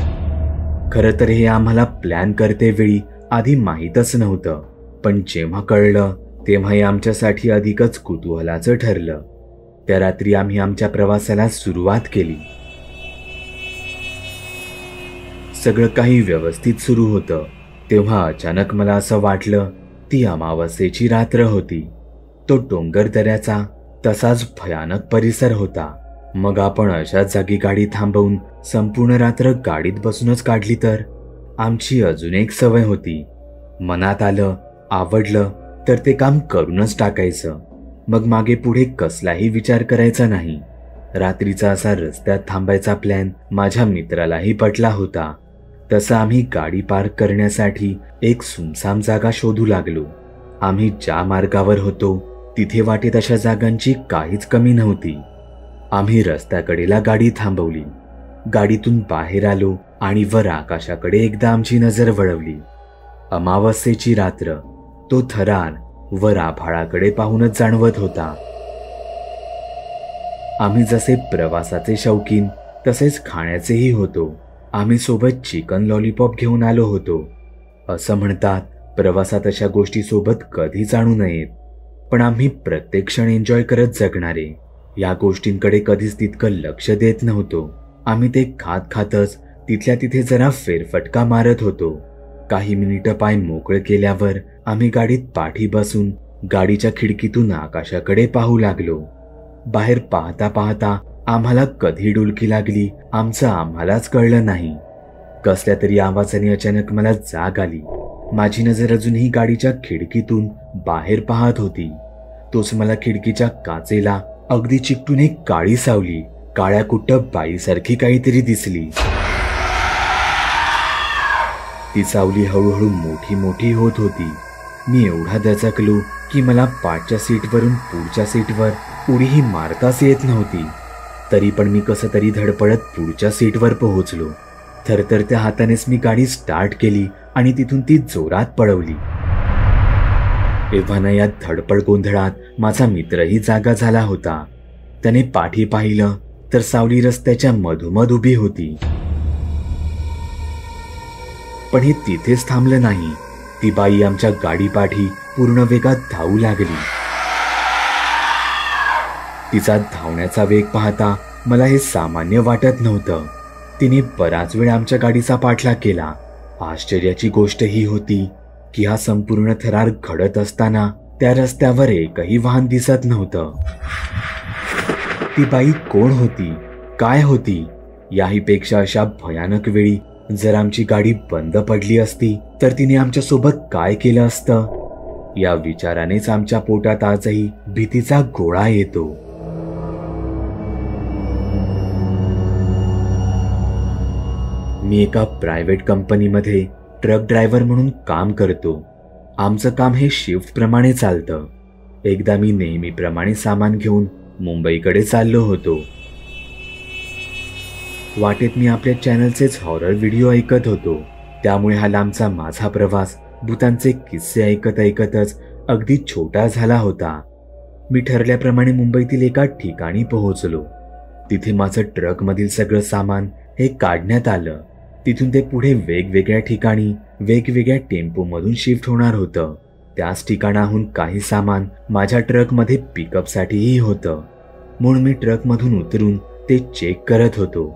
खरं तर हे आम्हाला प्लॅन करतेवेळी आधी माहीतच नव्हतं, पण जेव्हा कळलं तेव्हा हे आमच्यासाठी अधिकच कुतूहलाचं ठरलं. त्या रात्री आम्ही आमच्या प्रवासाला सुरुवात केली. सगळं काही व्यवस्थित सुरू होतं तेव्हा अचानक मला असं वाटलं ती अमावस्येची रात्र होती. तो डोंगर दऱ्याचा तसाच भयानक परिसर होता. मग आपण अशाच जागी गाडी थांबवून संपूर्ण रात्र गाडीत बसूनच काढली तर? आमची अजून एक सवय होती, मनात आलं, आवडलं तर ते काम करूनच टाकायचं. मग मागे पुढे कसलाही विचार करायचा नाही. रात्रीचा असा रस्त्यात थांबायचा प्लॅन माझ्या मित्रालाही पटला होता. तसं आम्ही गाडी पार्क करण्यासाठी एक सुमसाम जागा शोधू लागलो. आम्ही ज्या मार्गावर होतो तिथे वाटेत अशा जागांची काहीच कमी नव्हती. आम्ही रस्त्याकडेला गाडी थांबवली. गाडीतून बाहेर आलो आणि वर आकाशाकडे एकदा आमची नजर वळवली. अमावस्येची रात्र, तो थरार वर आभाळाकडे पाहूनच जाणवत होता. आम्ही जसे प्रवासाचे शौकीन तसेच खाण्याचेही होतो. आम्ही सोबत चिकन लॉलीपॉप घेऊन आलो होतो. असं म्हणतात प्रवासात अशा गोष्टी सोबत कधीच आणू नयेत, पण आम्ही प्रत्येक क्षण एन्जॉय करत जगणारे. या गोष्टींकडे कधीच तितकं लक्ष देत नव्हतो. आम्ही ते खात खातच तिथल्या तिथे जरा फेरफटका मारत होतो. काही मिनिटं पाय मोकळे केल्यावर आम्ही गाडीत पाठी बसून गाडीच्या खिडकीतून आकाशाकडे पाहू लागलो. बाहेर पाहता पाहता आम्हाला कधी डुलकी लागली आमचं आम्हालाच कळलं नाही. कसल्या तरी आवाजाने अचानक मला जाग आली. माझी नजर अजूनही गाडीच्या खिडकीतून बाहेर पाहत होती. तोच मला खिडकीच्या काचेला अगदी चिकटून एक काळी सावली, काळ्या कुट्ट बाईसारखी काहीतरी दिसली. ती सावली हळूहळू मोठी मोठी होत होती. मी एवढा दचकलो की मला पाठच्या सीटवरून पुढच्या सीटवर उडीही मारताच येत नव्हती. तरी पण मी कसं तरी धडपडत पुढच्या सीटवर पोहोचलो. थरथरत्या हातानेच मी गाडी स्टार्ट केली आणि तिथून ती जोरात पळवली. एव्हाना या धडपड गोंधळात माझा मित्रही जागा झाला होता. त्याने पाठी पाहिलं तर सावली रस्त्याच्या मधोमध उभी होती. पण हे तिथेच थांबलं नाही. ती बाई आमच्या गाडीपाठी पूर्ण वेगात धावू लागली. तिचा धावण्याचा वेग पाहता मला हे सामान्य वाटत नव्हतं. तिने बराच वेळ आमच्या गाडीचा पाठलाग केला. आश्चर्याची गोष्ट ही होती की हा संपूर्ण थरार घडत असताना त्या रस्त्यावर एकही वाहन दिसत नव्हतं. ती बाई कोण होती, काय होती? याहीपेक्षा अशा भयानक वेळी जर आमची गाडी बंद पडली असती तर तिने आमच्या सोबत काय केलं असतं? या विचारानेच आमच्या पोटात आजही भीतीचा गोळा येतो. मी एका प्रायव्हेट कंपनीमध्ये ट्रक ड्रायव्हर म्हणून काम करतो. आमचं काम हे शिफ्ट प्रमाणे चालतं. एकदा मी नेहमीप्रमाणे सामान घेऊन मुंबईकडे चाललो होतो. वाटेत मी आपल्या चॅनलचेच हॉरर व्हिडिओ ऐकत होतो. त्यामुळे हा लांबचा माझा प्रवास भूतांचे किस्से ऐकत ऐकतच अगदी छोटा झाला होता. मी ठरल्याप्रमाणे मुंबईतील एका ठिकाणी पोहोचलो. तिथे माझं ट्रकमधील सगळं सामान हे काढण्यात आलं. तिथून ते पुढे वेगवेगळ्या ठिकाणी वेगवेगळ्या टेम्पोमधून शिफ्ट होणार होतं. त्याच ठिकाणाहून काही सामान माझ्या ट्रकमध्ये पिकअपसाठीही होतं, म्हणून मी ट्रकमधून उतरून ते चेक करत होतो.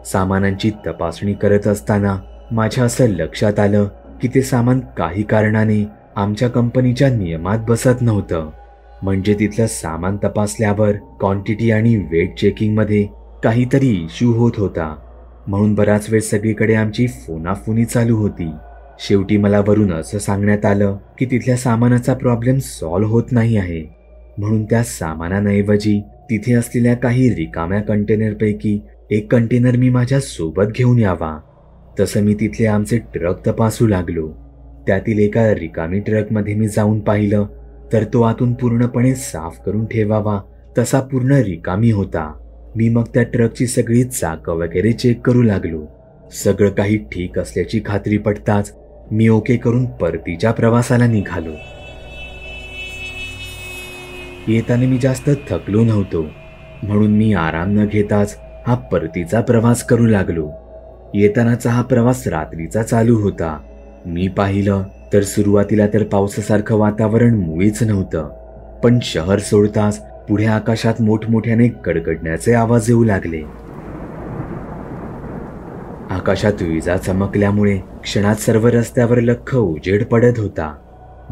सामानांची तपासणी करत असताना माझ्या असं लक्षात आलं की ते सामान काही कारणाने आमच्या कंपनीच्या नियमात बसत नव्हतं. म्हणजे तिथलं सामान तपासल्यावर क्वांटिटी आणि वेट चेकिंगमध्ये काहीतरी इश्यू होत होता. म्हणून बराच वेळ सगळीकडे आमची फोनाफोनी चालू होती. शेवटी मला वरून असं सांगण्यात आलं की तिथल्या सामानाचा प्रॉब्लेम सॉल्व्ह होत नाही आहे, म्हणून त्या सामानांऐवजी तिथे असलेल्या काही रिकाम्या कंटेनरपैकी एक कंटेनर मी माझ्या सोबत घेऊन यावा. तसं मी तिथले आमचे ट्रक तपासू लागलो. त्यातील एका रिकामी ट्रकमध्ये मी जाऊन पाहिलं तर तो आतून पूर्णपणे साफ करून ठेवावा तसा पूर्ण रिकामी होता. मी मग त्या ट्रकची सगळी चाकं वगैरे चेक करू लागलो. सगळं काही ठीक असल्याची खात्री पडताच मी ओके करून परतीच्या प्रवासाला निघालो. येताना मी जास्त थकलो नव्हतो, म्हणून मी आराम न घेताच हा परतीचा प्रवास करू लागलो. येतानाचा हा प्रवास रात्रीचा चालू होता. मी पाहिलं तर सुरुवातीला तर पावसासारखं वातावरण मुळीच नव्हतं, पण शहर सोडताच पुढे आकाशात मोठमोठ्याने गडगडण्याचे आवाज येऊ लागले. आकाशात विजा चमकल्यामुळे क्षणात सर्व रस्त्यावर लख्ख उजेड पडत होता.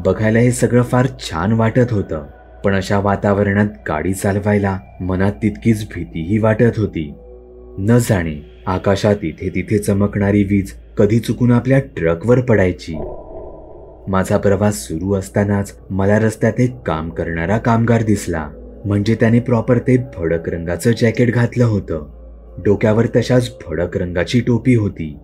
बघायला हे सगळं फार छान वाटत होतं, पण अशा वातावरणात गाडी चालवायला मनात तितकीच भीतीही वाटत होती. न जाणे आकाशात इथे तिथे चमकणारी वीज कधी चुकून आपल्या ट्रकवर पडायची. माझा प्रवास सुरू असतानाच मला रस्त्यात एक काम करणारा कामगार दिसला. म्हणजे त्याने प्रॉपर ते भडक रंगाचं जॅकेट घातलं होतं. डोक्यावर तशाच भडक रंगाची टोपी होती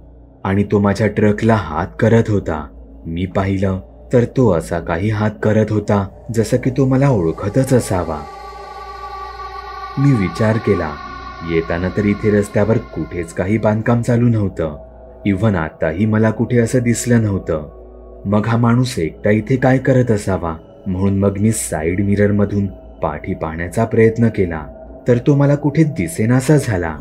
आणि तो माझ्या ट्रकला हात करत होता. मी पाहिलं तर तो असा काही हात करत होता जसं की तो मला ओळखतच असावा. मी विचार केला, येताना तर इथे रस्त्यावर कुठेच काही बांधकाम चालू नव्हतं. इव्हन आताही मला कुठे असं दिसलं नव्हतं. मग हा माणूस एकटा इथे काय करत असावा? म्हणून मग मी साईड मिरर मधून पाठी पाहण्याचा प्रयत्न केला, तर तो मला कुठे दिसेनासा झाला.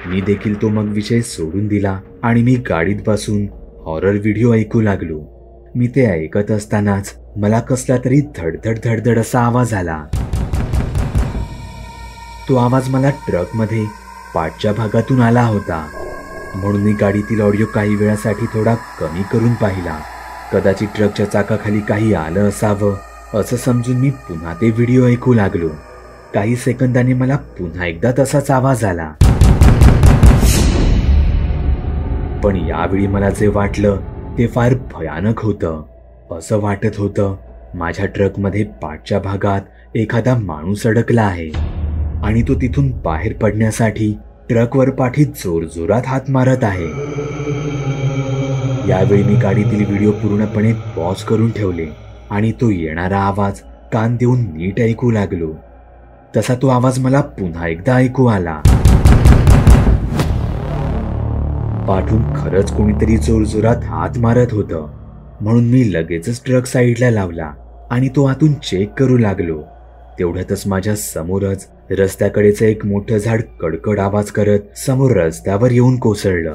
मी देखील तो मग विषय सोडून दिला आणि मी गाडीत बसून हॉरर व्हिडिओ ऐकू लागलो. मी ते ऐकत असतानाच मला कसला तरी धडधड धडधड असा आवाज आला. तो आवाज मला ट्रकमध्ये पाठच्या भागातून आला होता, म्हणून मी गाडीतील ऑडिओ काही वेळासाठी थोडा कमी करून पाहिला. कदाचित ट्रकच्या चाकाखाली काही आलं असावं असं समजून मी पुन्हा ते व्हिडिओ ऐकू लागलो. काही सेकंदांनी मला पुन्हा एकदा तसाच आवाज आला. पण यावेळी मला जे वाटलं ते फार भयानक होतं. असं वाटत होतं माझ्या ट्रकमध्ये पाठच्या भागात एखादा माणूस अडकला आहे आणि तो तिथून बाहेर पडण्यासाठी ट्रकवर पाठीत जोरजोरात हात मारत आहे. यावेळी मी गाडीतील व्हिडिओ पूर्णपणे पॉज करून ठेवले आणि तो येणारा आवाज कान देऊन नीट ऐकू लागलो. तसा तो आवाज मला पुन्हा एकदा ऐकू आला. पाठून खरंच कोणीतरी जोरजोरात हात मारत होतं, म्हणून मी लगेचच ट्रक साईडला लावला आणि तो आतून चेक करू लागलो. तेवढ्यातच माझ्या समोरच रस्त्याकडेचं एक मोठं झाड कडकड आवाज करत समोर रस्त्यावर येऊन कोसळलं.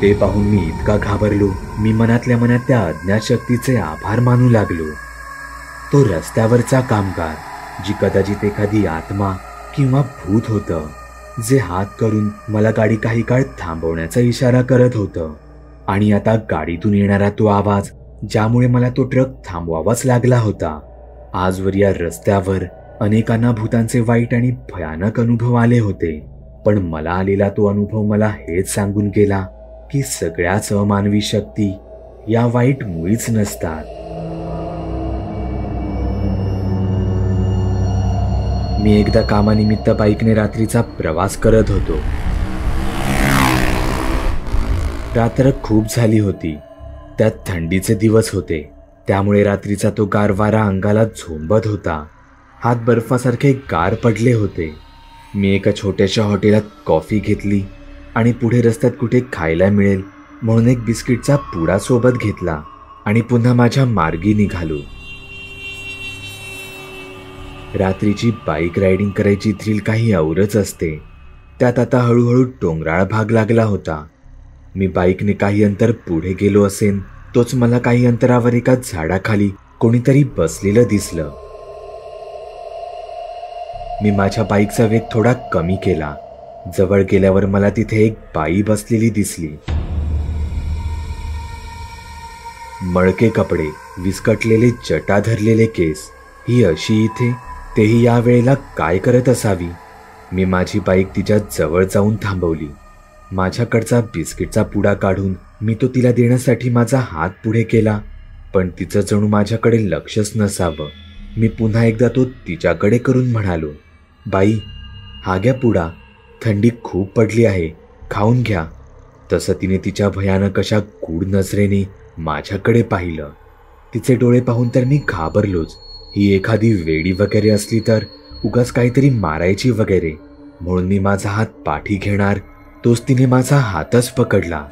ते पाहून मी इतका घाबरलो, मी मनातल्या मनात त्या अज्ञात शक्तीचे आभार मानू लागलो. तो रस्त्यावरचा कामगार, जी कदाचित एखादी आत्मा किंवा भूत होतं, जे हात करून मला गाडी काही काळ थांबवण्याचा इशारा करत होतं. आणि आता गाडीतून येणारा तो आवाज, ज्यामुळे मला तो ट्रक थांबवावाच लागला होता. आजवर या रस्त्यावर अनेकांना भूतांचे वाईट आणि भयानक अनुभव आले होते, पण मला आलेला तो अनुभव मला हेच सांगून गेला की सगळ्याच अमानवी शक्ती या वाईट मुळीच नसतात. मी एकदा कामानिमित्त बाईकने रात्रीचा प्रवास करत होतो. रात्र खूप झाली होती, त्यात थंडीचे दिवस होते, त्यामुळे रात्रीचा तो गार वारा अंगाला झोंबत होता. हात बर्फासारखे गार पडले होते. मी एका छोट्याशा हॉटेलात कॉफी घेतली आणि पुढे रस्त्यात कुठे खायला मिळेल म्हणून एक बिस्किटचा पुडा सोबत घेतला आणि पुन्हा माझ्या मार्गी निघालो. रात्रीची बाईक रायडिंग करायची थ्रिल काही औरच असते. त्यात आता हळूहळू डोंगराळ भाग लागला होता. मी बाईकने काही अंतर पुढे गेलो असेन तोच मला काही अंतरावर एका झाडाखाली कोणीतरी बसलेलं दिसलं. मी माझ्या बाईकचा वेग थोडा कमी केला. जवळ गेल्यावर मला तिथे एक बाई बसलेली दिसली. मळके कपडे, विस्कटलेले जटा धरलेले केस, ही अशी इथे, तेही या वेळेला काय करत असावी? मी माझी बाईक तिच्या जवळ जाऊन थांबवली. माझ्याकडचा बिस्किटचा पुडा काढून मी तो तिला देण्यासाठी माझा हात पुढे केला, पण तिचं जणू माझ्याकडे लक्षच नसावं. मी पुन्हा एकदा तो तिच्याकडे करून म्हणालो, बाई, हा घ्या पुडा, थंडी खूप पडली आहे, खाऊन घ्या. तसं तिने तिच्या भयानक अशा गूढ नजरेने माझ्याकडे पाहिलं. तिचे डोळे पाहून तर मी घाबरलोच. ही एखादी वेडी वगैरे असली तर उगाच काहीतरी मारायची वगैरे, म्हणून मी माझा हात पाठी घेणार तोच तिने माझा हातच पकडला.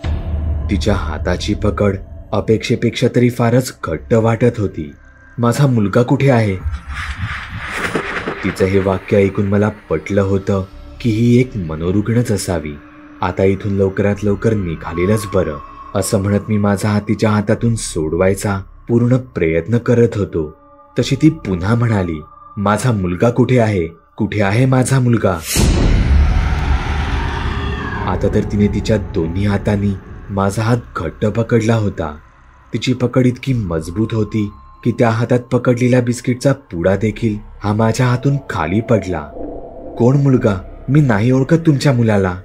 तिच्या हाताची पकड अपेक्षेपेक्षा तरी फारच घट्ट वाटत होती. माझा मुलगा कुठे आहे? तिचं हे वाक्य ऐकून मला पटलं होतं की ही एक मनोरुग्णच असावी. आता इथून लवकरात लवकर निघालेलंच बरं, असं म्हणत मी माझा हात तिच्या हातातून सोडवायचा पूर्ण प्रयत्न करत होतो. तशी ती पुन्हा म्हणाली, माझा मुलगा कुठे आहे? कुठे आहे माझा मुलगा? आता तर तिने तिच्या दोन्ही हातांनी माझा हात घट्ट पकडला होता. तिची पकड इतकी मजबूत होती की त्या हातात पकडलेला बिस्किटचा पुडा देखील हा माझ्या हातून खाली पडला. कोण मुलगा? मी नाही ओळखत तुमच्या मुलाला,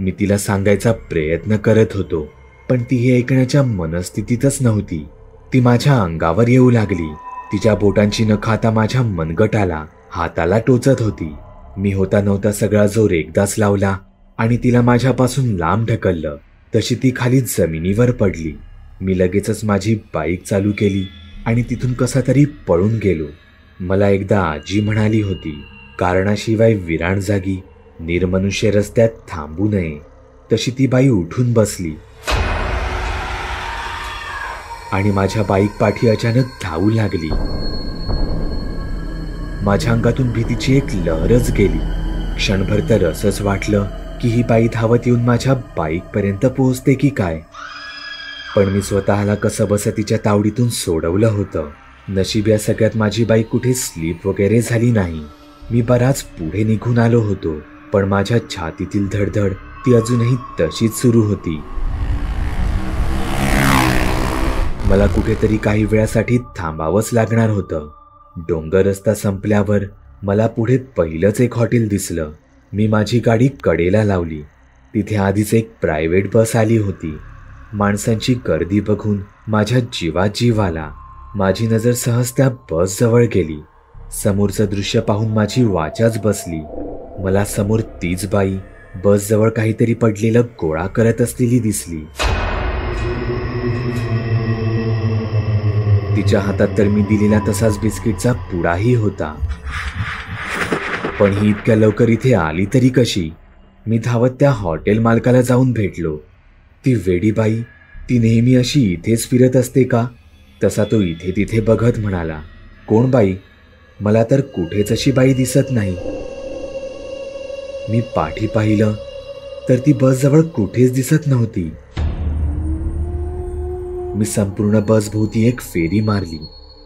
मी तिला सांगायचा प्रयत्न करत होतो, पण ती हे ऐकण्याच्या मनस्थितीतच नव्हती. ती माझ्या अंगावर येऊ लागली. तिच्या बोटांची नखं आता माझ्या मनगटाला, हाताला टोचत होती. मी होता नव्हता सगळा जोर एकदाच लावला आणि तिला माझ्यापासून लांब ढकललं. तशी ती खाली जमिनीवर पडली. मी लगेचच माझी बाईक चालू केली आणि तिथून कसा तरी पळून गेलो. मला एकदा आजी म्हणाली होती, कारणाशिवाय विराण जागी निर्मनुष्य रस्त्यात थांबू नये. तशी ती बाई उठून बसली आणि माझ्या बाईक पाठी अचानक धावू लागली. माझ्या अंगातून भीतीची एक लहरच गेली. क्षणभर तर असंच वाटलं की ही बाई धावत येऊन माझ्या बाईक पर्यंत पोहोचते की काय. पण मी स्वतःला कसं बसं तिच्या तावडीतून सोडवलं होतं. नशीब या सगळ्यात माझी बाईक कुठे स्लिप वगैरे झाली नाही. मी बराच पुढे निघून आलो होतो, पण माझ्या छातीतील धडधड ती अजूनही तशीच सुरू होती. मला कुठेतरी काही वेळासाठी थांबावंच लागणार होतं. डोंगर रस्ता संपल्यावर मला पुढे पहिलंच एक हॉटेल दिसलं. मी माझी गाडी कडेला लावली. तिथे आधीच एक प्रायव्हेट बस आली होती. माणसांची गर्दी बघून माझ्या जीवात जीव आला. माझी नजर सहज त्या बस जवळ गेली. समोरचं दृश्य पाहून माझी वाचाच बसली. मला समोर तीच बाई बस जवळ काहीतरी पडलेलं गोळा करत असलेली दिसली. तिच्या हातात तर मी दिलेला तसाच बिस्किटचा पुडाही होता. पण ही इतक्या लवकर इथे आली तरी कशी? मी धावत त्या हॉटेल मालकाला जाऊन भेटलो. ती वेडी बाई, ती नेहमी अशी इथेच फिरत असते का? तसा तो इथे तिथे बघत म्हणाला, कोण बाई? मला तर कुठेच अशी बाई दिसत नाही. मी पाठी पाहिलं तर ती बस जवळ कुठेच दिसत नव्हती. मी संपूर्ण बस भोवती एक फेरी मारली.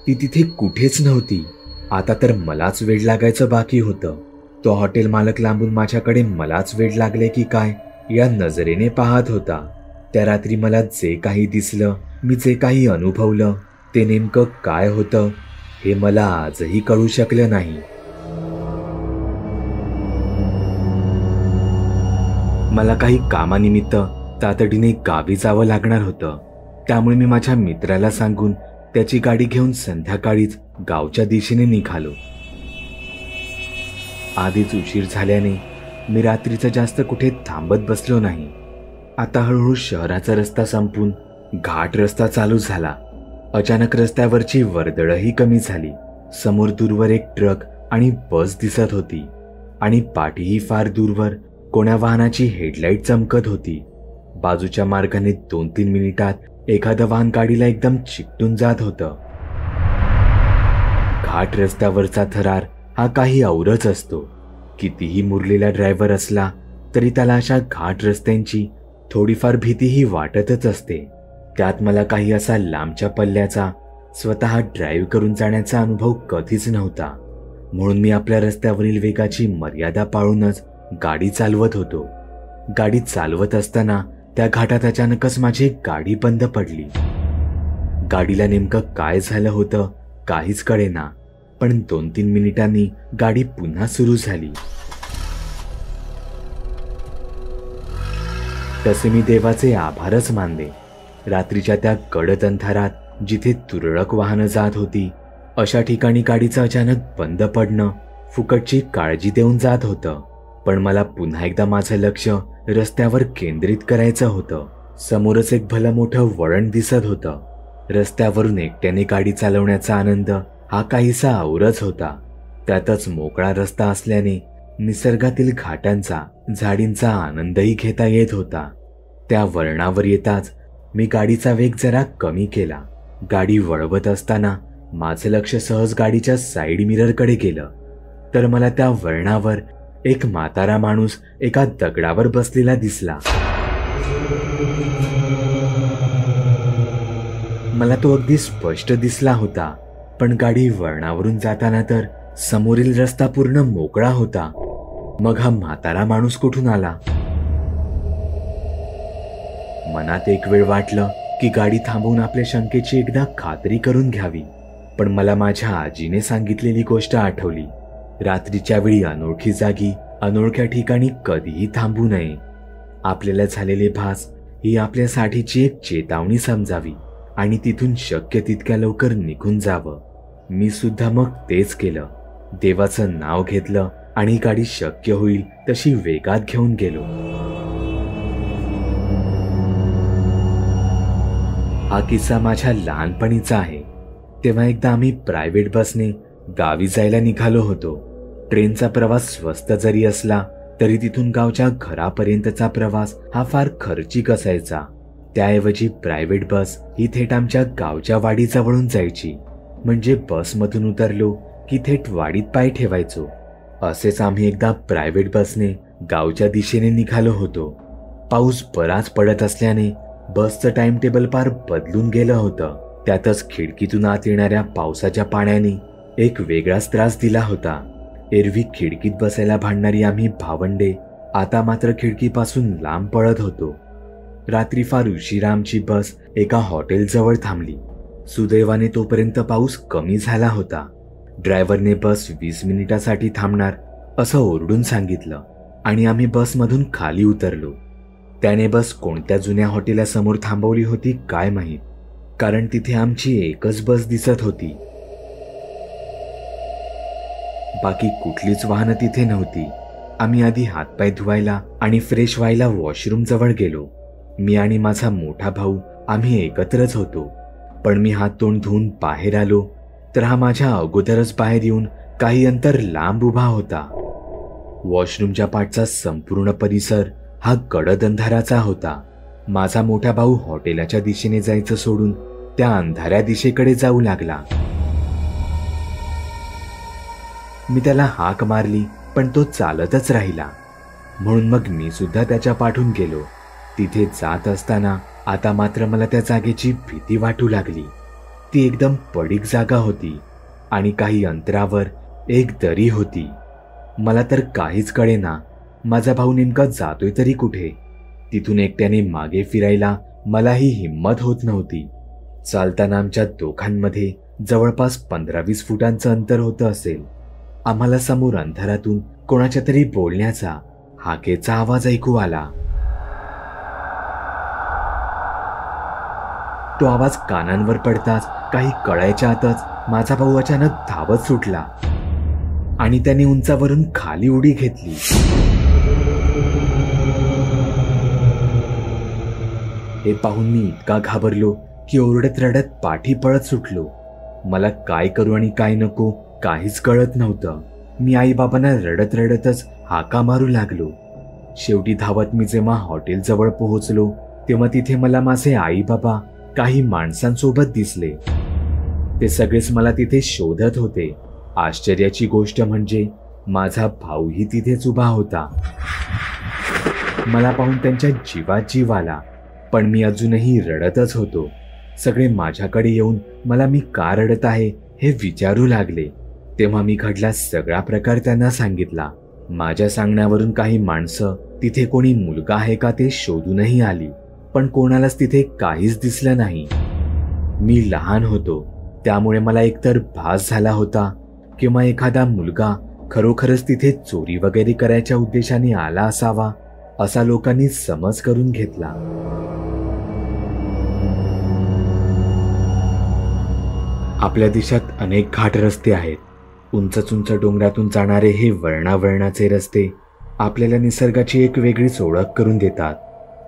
ती तिथे कुठेच नव्हती. आता तर मलाच वेड लागायचं बाकी होतं. तो हॉटेल मालक लांबून माझ्याकडे मलाच वेड लागले की काय या नजरेने पाहत होता. त्या रात्री मला जे काही दिसलं, मी जे काही अनुभवलं, ते नेमकं काय होतं हे मला आजही कळू शकलं नाही. मला काही कामानिमित्त तातडीने गावी जावं लागणार होतं. त्यामुळे मी माझ्या मित्राला सांगून त्याची गाडी घेऊन संध्याकाळीच गावच्या दिशेने निघालो. आधीच उशीर झाल्याने मी रात्रीचं जास्त कुठे थांबत बसलो नाही. आता हळूहळू शहराचा रस्ता संपून घाट रस्ता चालू झाला. अचानक रस्त्यावरची वर्दळही कमी झाली. समोर दूरवर एक ट्रक आणि बस दिसत होती आणि पाठीही फार दूरवर कोण्या वाहनाची हेडलाईट चमकत होती. बाजूच्या मार्गाने 2-3 मिनिटात एखादं वाहन गाडीला एकदम चिकटून जात होतं. घाट रस्त्यावरचा थरार हा काही औरच असतो. कितीही मुरलेला ड्रायव्हर असला तरी त्याला अशा घाट रस्त्यांची थोडीफार भीतीही वाटतच असते. त्यात मला काही असा लांबच्या पल्ल्याचा स्वतः ड्राईव्ह करून जाण्याचा अनुभव कधीच नव्हता. म्हणून मी आपल्या रस्त्यावरील वेगाची मर्यादा पाळूनच गाडी चालवत होतो. गाडी चालवत असताना त्या घाटात अचानकच माझी गाडी बंद पडली. गाडीला नेमकं काय झालं होतं काहीच कळेना, पण 2-3 मिनिटांनी गाडी पुन्हा सुरू झाली. तसे मी देवाचे आभारच मानले. रात्रीच्या त्या गडद अंधारात जिथे तुरळक वाहनं जात होती अशा ठिकाणी गाडीचं अचानक बंद पडणं फुकटची काळजी देऊन जात होतं. पण मला पुन्हा एकदा माझं लक्ष रस्त्यावर केंद्रित करायचं होतं. समोरच एक भलं मोठं वळण दिसत होतं. रस्त्यावरून एकट्याने गाडी चालवण्याचा आनंद हा काहीसा औरच होता. त्यातच मोकळा रस्ता असल्याने निसर्गातील घाटांचा झाडींचा आनंदही घेता येत होता. त्या वळणावर येताच मी गाडीचा वेग जरा कमी केला. गाडी वळवत असताना माझं लक्ष सहज गाडीच्या साईड मिररकडे गेलं तर मला त्या वळणावर एक म्हातारा माणूस एका दगडावर बसलेला दिसला. मला तो अगदी स्पष्ट दिसला होता, पण गाडी वळणावरून जाताना तर समोरील रस्ता पूर्ण मोकळा होता. मग हा म्हातारा माणूस कुठून आला? मनात एक वेळ वाटलं की गाडी थांबवून आपल्या शंकेची एकदा खात्री करून घ्यावी. पण मला माझ्या आजीने सांगितलेली गोष्ट आठवली. रात्रीच्या वेळी अनोळखी जागी अनोळख्या ठिकाणी कधीही थांबू नये. आपल्याला झालेले भास ही आपल्यासाठीची एक चेतावणी समजावी आणि तिथून शक्य तितक्या लवकर निघून जावं. मी सुद्धा मग तेच केलं. देवाचं नाव घेतलं आणि गाडी शक्य होईल तशी वेगात घेऊन गेलो. हा किस्सा माझ्या लहानपणीचा आहे. तेव्हा एकदा आम्ही प्रायव्हेट बसने गावी जायला निघालो होतो. ट्रेनचा प्रवास स्वस्त जरी असला तरी तिथून गावच्या घरापर्यंतचा प्रवास हा फार खर्चिक असायचा. त्याऐवजी प्रायव्हेट बस ही थेट आमच्या गावच्या वाडीजवळून जायची. म्हणजे बसमधून उतरलो की थेट वाडीत पाय ठेवायचो. असेच आम्ही एकदा प्रायव्हेट बसने गावच्या दिशेने निघालो होतो. पाऊस बराच पडत असल्याने बसचं टाइम टेबल फार बदलून गेलं होतं. त्यातच खिडकीतून आत येणाऱ्या पावसाच्या पाण्याने एक वेगळाच त्रास दिला होता. एरवी खिडकीत बसायला भांडणारी आम्ही भावंडे आता मात्र खिडकीपासून लांब पळत होतो. रात्री फार उशिरा आमची बस एका हॉटेलजवळ थांबली. सुदैवाने तोपर्यंत पाऊस कमी झाला होता. ड्रायव्हरने बस 20 मिनिटासाठी थांबणार असं ओरडून सांगितलं आणि आम्ही बसमधून खाली उतरलो. त्याने बस कोणत्या जुन्या हॉटेलासमोर थांबवली होती काय माहीत, कारण तिथे आमची एकच बस दिसत होती. बाकी कुठलीच वाहनं तिथे नव्हती. आम्ही आधी हातपाय धुवायला आणि फ्रेश व्हायला वॉशरूम जवळ गेलो. मी आणि माझा मोठा भाऊ आम्ही एकत्रच होतो. पण मी हात तोंड धुवून बाहेर आलो तर हा माझ्या अगोदरच बाहेर येऊन काही अंतर लांब उभा होता. वॉशरूमच्या पाठचा संपूर्ण परिसर हा गडद अंधाराचा होता. माझा मोठा भाऊ हॉटेलाच्या दिशेने जायचं सोडून त्या अंधाऱ्या दिशेकडे जाऊ लागला. मी त्याला हाक मारली पण तो चालतच राहिला. म्हणून मग मी सुद्धा त्याच्या पाठून गेलो. तिथे जात असताना आता मात्र मला त्या जागेची भीती वाटू लागली. ती एकदम पडीक जागा होती आणि काही अंतरावर एक दरी होती. मला तर काहीच कळेना माझा भाऊ नेमका जातोय तरी कुठे. तिथून एकट्याने मागे फिरायला मलाही हिम्मत होत नव्हती. चालताना आमच्या दोघांमध्ये जवळपास 15-20 फुटांचं अंतर होतं असेल. आम्हाला समोर अंधारातून कोणाच्या तरी बोलण्याचा हाकेचा आवाज ऐकू आला. तो आवाज कानांवर पडताच काही कळायच्या आतच माझा भाऊ अचानक धावत सुटला आणि त्याने उंचावरून खाली उडी घेतली. हे पाहून मी इतका घाबरलो की ओरडत रडत पाठी पळत सुटलो. मला काय करू आणि काय नको काहीच कळत नव्हतं. मी आई बाबांना रडत रडतच हाका मारू लागलो. शेवटी धावत मी जेव्हा हॉटेल जवळ पोहोचलो तेव्हा तिथे मला माझे आई बाबा काही माणसांसोबत दिसले. ते सगळेच मला तिथे शोधत होते. आश्चर्याची गोष्ट म्हणजे माझा भाऊही तिथेच उभा होता. मला पाहून त्यांच्या जीवात जीव आला, पण मी अजूनही रडतच होतो. सगळे माझ्याकडे येऊन मला मी का रडत आहे हे विचारू लागले. तेव्हा मी घडला सगळा प्रकार त्यांना सांगितला. माझ्या सांगण्यावरून काही माणसं तिथे कोणी मुलगा आहे का ते शोधूनही आली, पण कोणालाच तिथे काहीच दिसलं नाही. मी लहान होतो, त्यामुळे मला एकतर भास झाला होता किंवा एखादा मुलगा खरोखरच तिथे चोरी वगैरे करायच्या उद्देशाने आला असावा, असा लोकांनी समज करून घेतला. आपल्या देशात अनेक घाट रस्ते आहेत. उंच उंच डोंगरातून जाणारे हे वळणावळणाचे रस्ते आपल्याला निसर्गाची एक वेगळीच ओळख करून देतात.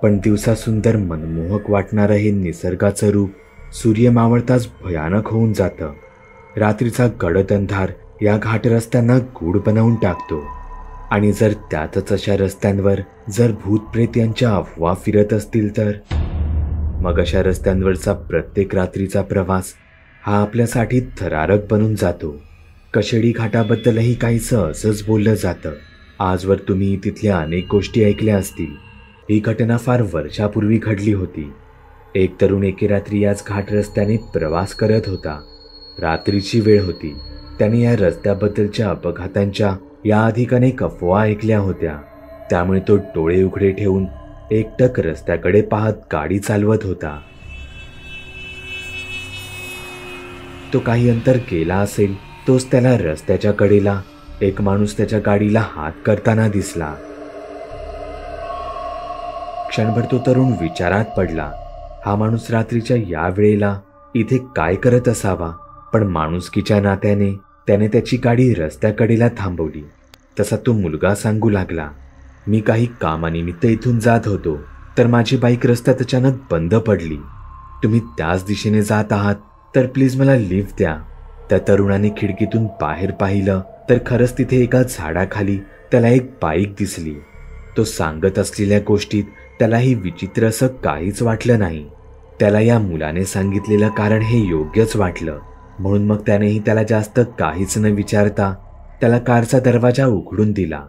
पण दिवसा सुंदर मनमोहक वाटणारं हे निसर्गाचं रूप सूर्य मावळताच भयानक होऊन जातं. रात्रीचा गडद अंधार या घाट रस्त्यांना गूढ बनवून टाकतो. आणि जर त्यातच अशा रस्त्यांवर जर भूतप्रेत यांच्या अफवा फिरत असतील तर मग अशा रस्त्यांवरचा प्रत्येक रात्रीचा प्रवास हा आपल्यासाठी थरारक बनून जातो. कशेडी घाटाबद्दलही काहीसं असंच बोललं जातं. आजवर तुम्ही तिथल्या अनेक गोष्टी ऐकल्या असतील. ही घटना फार वर्षापूर्वी घडली होती. एक तरुण एके रात्री याच घाट रस्त्याने प्रवास करत होता. रात्रीची वेळ होती. त्याने या रस्त्याबद्दलच्या अपघातांच्या याआधी अनेक अफवा ऐकल्या होत्या. त्यामुळे तो डोळे उघडे ठेवून एकटक रस्त्याकडे पाहत गाडी चालवत होता. तो काही अंतर गेला असेल तोच त्याला रस्त्याच्या कडेला एक माणूस त्याच्या गाडीला हात करताना दिसला. क्षणभर तो तरुण विचारात पडला. हा माणूस रात्रीच्या या वेळेला इथे काय करत असावा? पण माणुसकीच्या नात्याने त्याने त्याची गाडी रस्त्याकडेला थांबवली. तसा तो मुलगा सांगू लागला, मी काही कामानिमित्त इथून जात होतो, तर माझी बाईक रस्त्यात अचानक बंद पडली. तुम्ही त्याच दिशेने जात आहात तर प्लीज मला लिफ्ट द्या. त्या तरुणाने खिडकीतून बाहेर पाहिलं तर खरंच तिथे एका झाडाखाली त्याला एक बाईक दिसली. तो सांगत असलेल्या गोष्टीत त्यालाही विचित्र असं काहीच वाटलं नाही. त्याला या मुलाने सांगितलेलं कारण हे योग्यच वाटलं. म्हणून मग त्यानेही त्याला जास्त काहीच न विचारता त्याला कारचा दरवाजा उघडून दिला.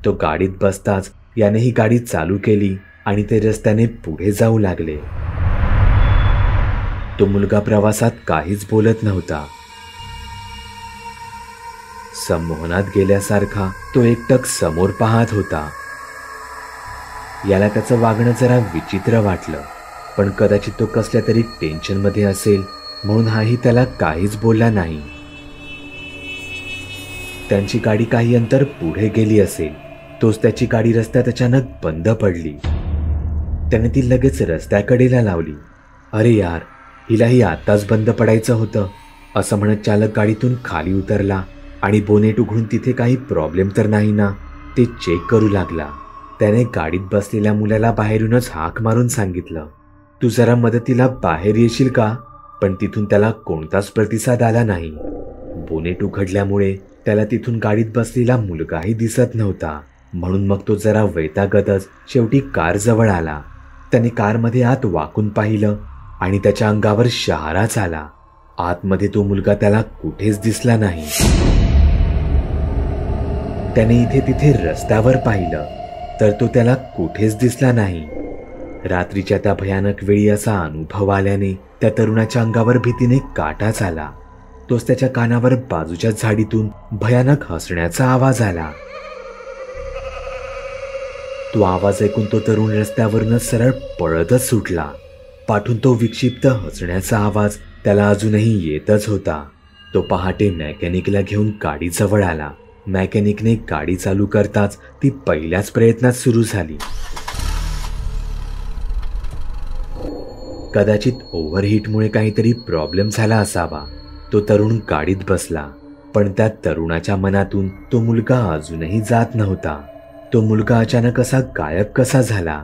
तो गाडीत बसताच यानेही गाडी चालू केली आणि ते रस्त्याने पुढे जाऊ लागले. तो मुलगा प्रवासात काहीच बोलत नव्हता. संमोहनात गेल्यासारखा तो एकटक समोर पाहत होता. याला त्याचं वागणं जरा विचित्र वाटलं, पण कदाचित तो कसल्या तरी टेन्शनमध्ये असेल म्हणून हाही त्याला काहीच बोलला नाही. त्यांची गाडी काही अंतर पुढे गेली असेल तोच त्याची गाडी रस्त्यात अचानक बंद पडली. त्याने ती लगेच रस्त्याकडेला लावली. अरे यार, हिलाही आताच बंद पडायचं होतं, असं म्हणत चालक गाडीतून खाली उतरला आणि बोनेट उघडून तिथे काही प्रॉब्लेम तर नाही ना ते चेक करू लागला. त्याने गाडीत बसलेल्या मुलाला बाहेरूनच हाक मारून सांगितलं, तू जरा मदतीला बाहेर येशील का? पण तिथून त्याला कोणताच प्रतिसाद आला नाही. बोनेट उघडल्यामुळे त्याला तिथून गाडीत बसलेला मुलगाही दिसत नव्हता. म्हणून मग तो जरा वैतागतच शेवटी कार जवळ आला. त्याने कारमध्ये आत वाकून पाहिलं आणि त्याच्या अंगावर शहाराच आला. आतमध्ये तो मुलगा त्याला कुठेच दिसला नाही. त्याने इथे तिथे रस्त्यावर पाहिलं तर तो त्याला कुठेच दिसला नाही. रात्रीच्या त्या भयानक वेळी असा अनुभव आल्याने त्या तरुणाच्या अंगावर भीतीने काटाच आला. तोच त्याच्या कानावर बाजूच्या झाडीतून भयानक हसण्याचा आवाज आला. तो आवाज ऐकून तो तरुण रस्त्यावरून सरळ पळतच सुटला. पाठून तो विक्षिप्त हसण्याचा आवाज त्याला अजूनही येतच होता. तो पहाटे मेकॅनिकला घेऊन गाडी जवळ आला. मेकॅनिकने गाडी चालू करताच ती पहिल्याच प्रयत्नात सुरू झाली. कदाचित ओव्हरहीटमुळे काहीतरी प्रॉब्लेम झाला असावा. तो तरुण गाडीत बसला, पण त्या तरुणाच्या मनातून तो मुलगा अजूनही जात नव्हता. तो मुलगा अचानक असा गायब कसा झाला?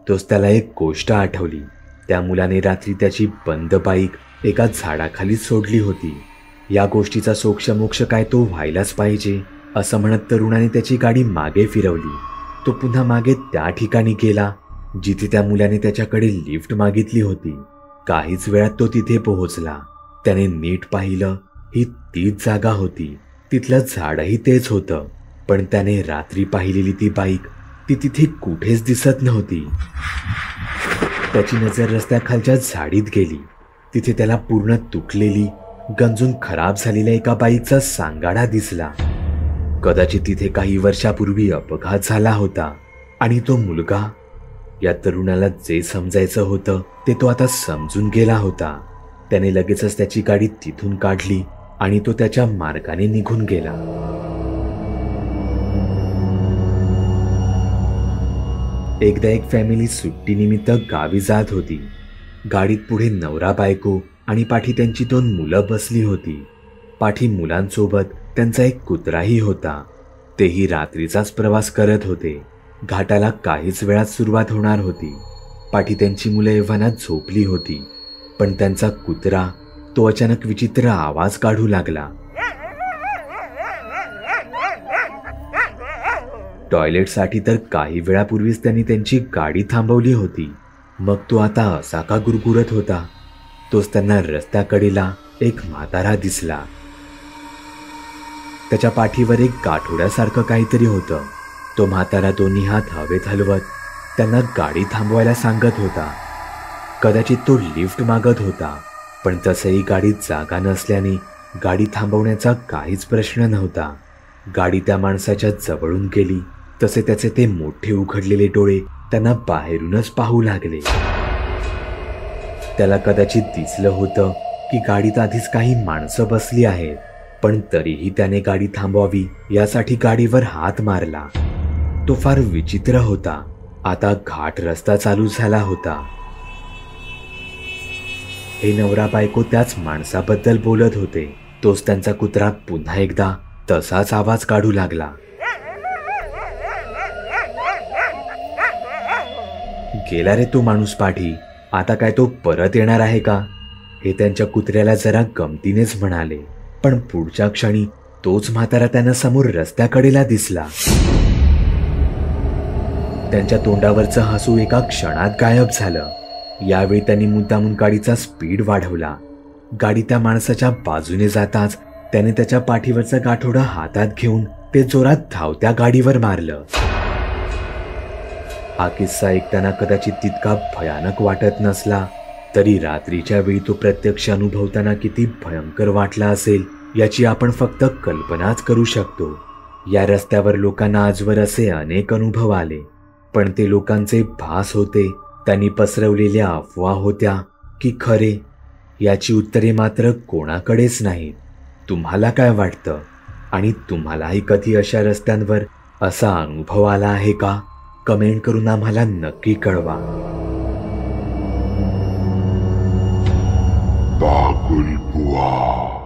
तोच त्याला एक गोष्ट आठवली. त्या मुलाने रात्री त्याची बंद बाईक एका झाडाखाली सोडली होती. या गोष्टीचा सोक्षमोक्ष काय तो व्हायलाच पाहिजे असं म्हणत तरुणाने त्याची गाडी मागे फिरवली. तो पुन्हा मागे त्या ठिकाणी गेला जिथे त्या मुलाने त्याच्याकडे लिफ्ट मागितली होती. काहीच वेळात तो तिथे पोहोचला. त्याने नीट पाहिलं, ही तीच जागा होती. तिथलं झाडही तेच होतं, पण त्याने रात्री पाहिलेली ती बाईक ती तिथे कुठेच दिसत नव्हती. त्याची नजर रस्त्याखालच्या झाडीत गेली. तिथे त्याला पूर्ण तुटलेली, गंजून खराब झालेल्या एका बाईचा सांगाडा दिसला. कदाचित तिथे काही वर्षापूर्वी अपघात झाला होता आणि तो मुलगा, या तरुणाला जे समजायचं होतं ते तो आता समजून गेला होता. त्याने लगेचच त्याची गाडी तिथून काढली आणि तो त्याच्या मार्गाने निघून गेला. एकदा एक फॅमिली सुट्टीनिमित्त गावी जात होती. गाडीत पुढे नवरा बायको आणि पाठी त्यांची 2 मुलं बसली होती. पाठी मुलांसोबत त्यांचा एक कुत्राही होता. तेही रात्रीचाच प्रवास करत होते. घाटाला काहीच वेळात सुरुवात होणार होती. पाठी त्यांची मुलं एव्हाना झोपली होती, पण त्यांचा कुत्रा तो अचानक विचित्र आवाज काढू लागला. टॉयलेटसाठी तर काही वेळापूर्वीच त्यांनी त्यांची गाडी थांबवली होती. मग तो आता असा का गुरगुरत होता? तोच त्यांना रस्त्याकडेला एक म्हातारा दिसला. त्याच्या पाठीवर एक गाठोड्यासारखं काहीतरी होतं. तो म्हातारा दोन्ही हात हवेत हलवत त्यांना गाडी थांबवायला सांगत होता. कदाचित तो लिफ्ट मागत होता, पण तसंही गाडीत जागा नसल्याने गाडी थांबवण्याचा काहीच प्रश्न नव्हता. गाडी त्या माणसाच्या जवळून गेली तसे त्याचे ते मोठे उघडलेले डोळे त्यांना बाहेरूनच पाहू लागले. त्याला कदाचित दिसलं होतं की गाडीत आधीच काही माणसं बसली आहेत, पण तरीही त्याने गाडी थांबवावी यासाठी गाडीवर हात मारला. तो फार विचित्र होता. आता घाट रस्ता चालू झाला होता. हे नवरा बायको त्याच माणसाबद्दल बोलत होते. तोच त्यांचा कुत्रा पुन्हा एकदा तसाच आवाज काढू लागला. गेला रे तो माणूस पाठी. आता काय तो परत येणार आहे का? हे त्यांच्या कुत्र्याला जरा गमतीनेच म्हणाले. पण पुढच्या क्षणी तोच म्हातारा त्यांना समोर रस्त्याकडेला दिसला. त्यांच्या तोंडावरचं हसू एका क्षणात गायब झालं. यावेळी त्यांनी मुद्दामून गाडीचा स्पीड वाढवला. गाडी त्या माणसाच्या बाजूने जाताच त्याने त्याच्या पाठीवरचं गाठोडं हातात घेऊन ते जोरात धावत्या गाडीवर मारलं. हा किस्सा ऐकताना कदाचित तितका भयानक वाटत नसला, तरी रात्रीच्या वेळी तो प्रत्यक्ष अनुभवताना किती भयंकर वाटला असेल याची आपण फक्त कल्पनाच करू शकतो. या रस्त्यावर लोकांना आजवर असे अनेक अनुभव आले, पण ते लोकांचे भास होते, त्यांनी पसरवलेल्या अफवा होत्या की खरे, याची उत्तरे मात्र कोणाकडेच नाहीत. तुम्हाला काय वाटतं? आणि तुम्हालाही कधी अशा रस्त्यांवर असा अनुभव आला आहे का? कमेंट करून आम्हाला नक्की कळवा. बागुल बुवा.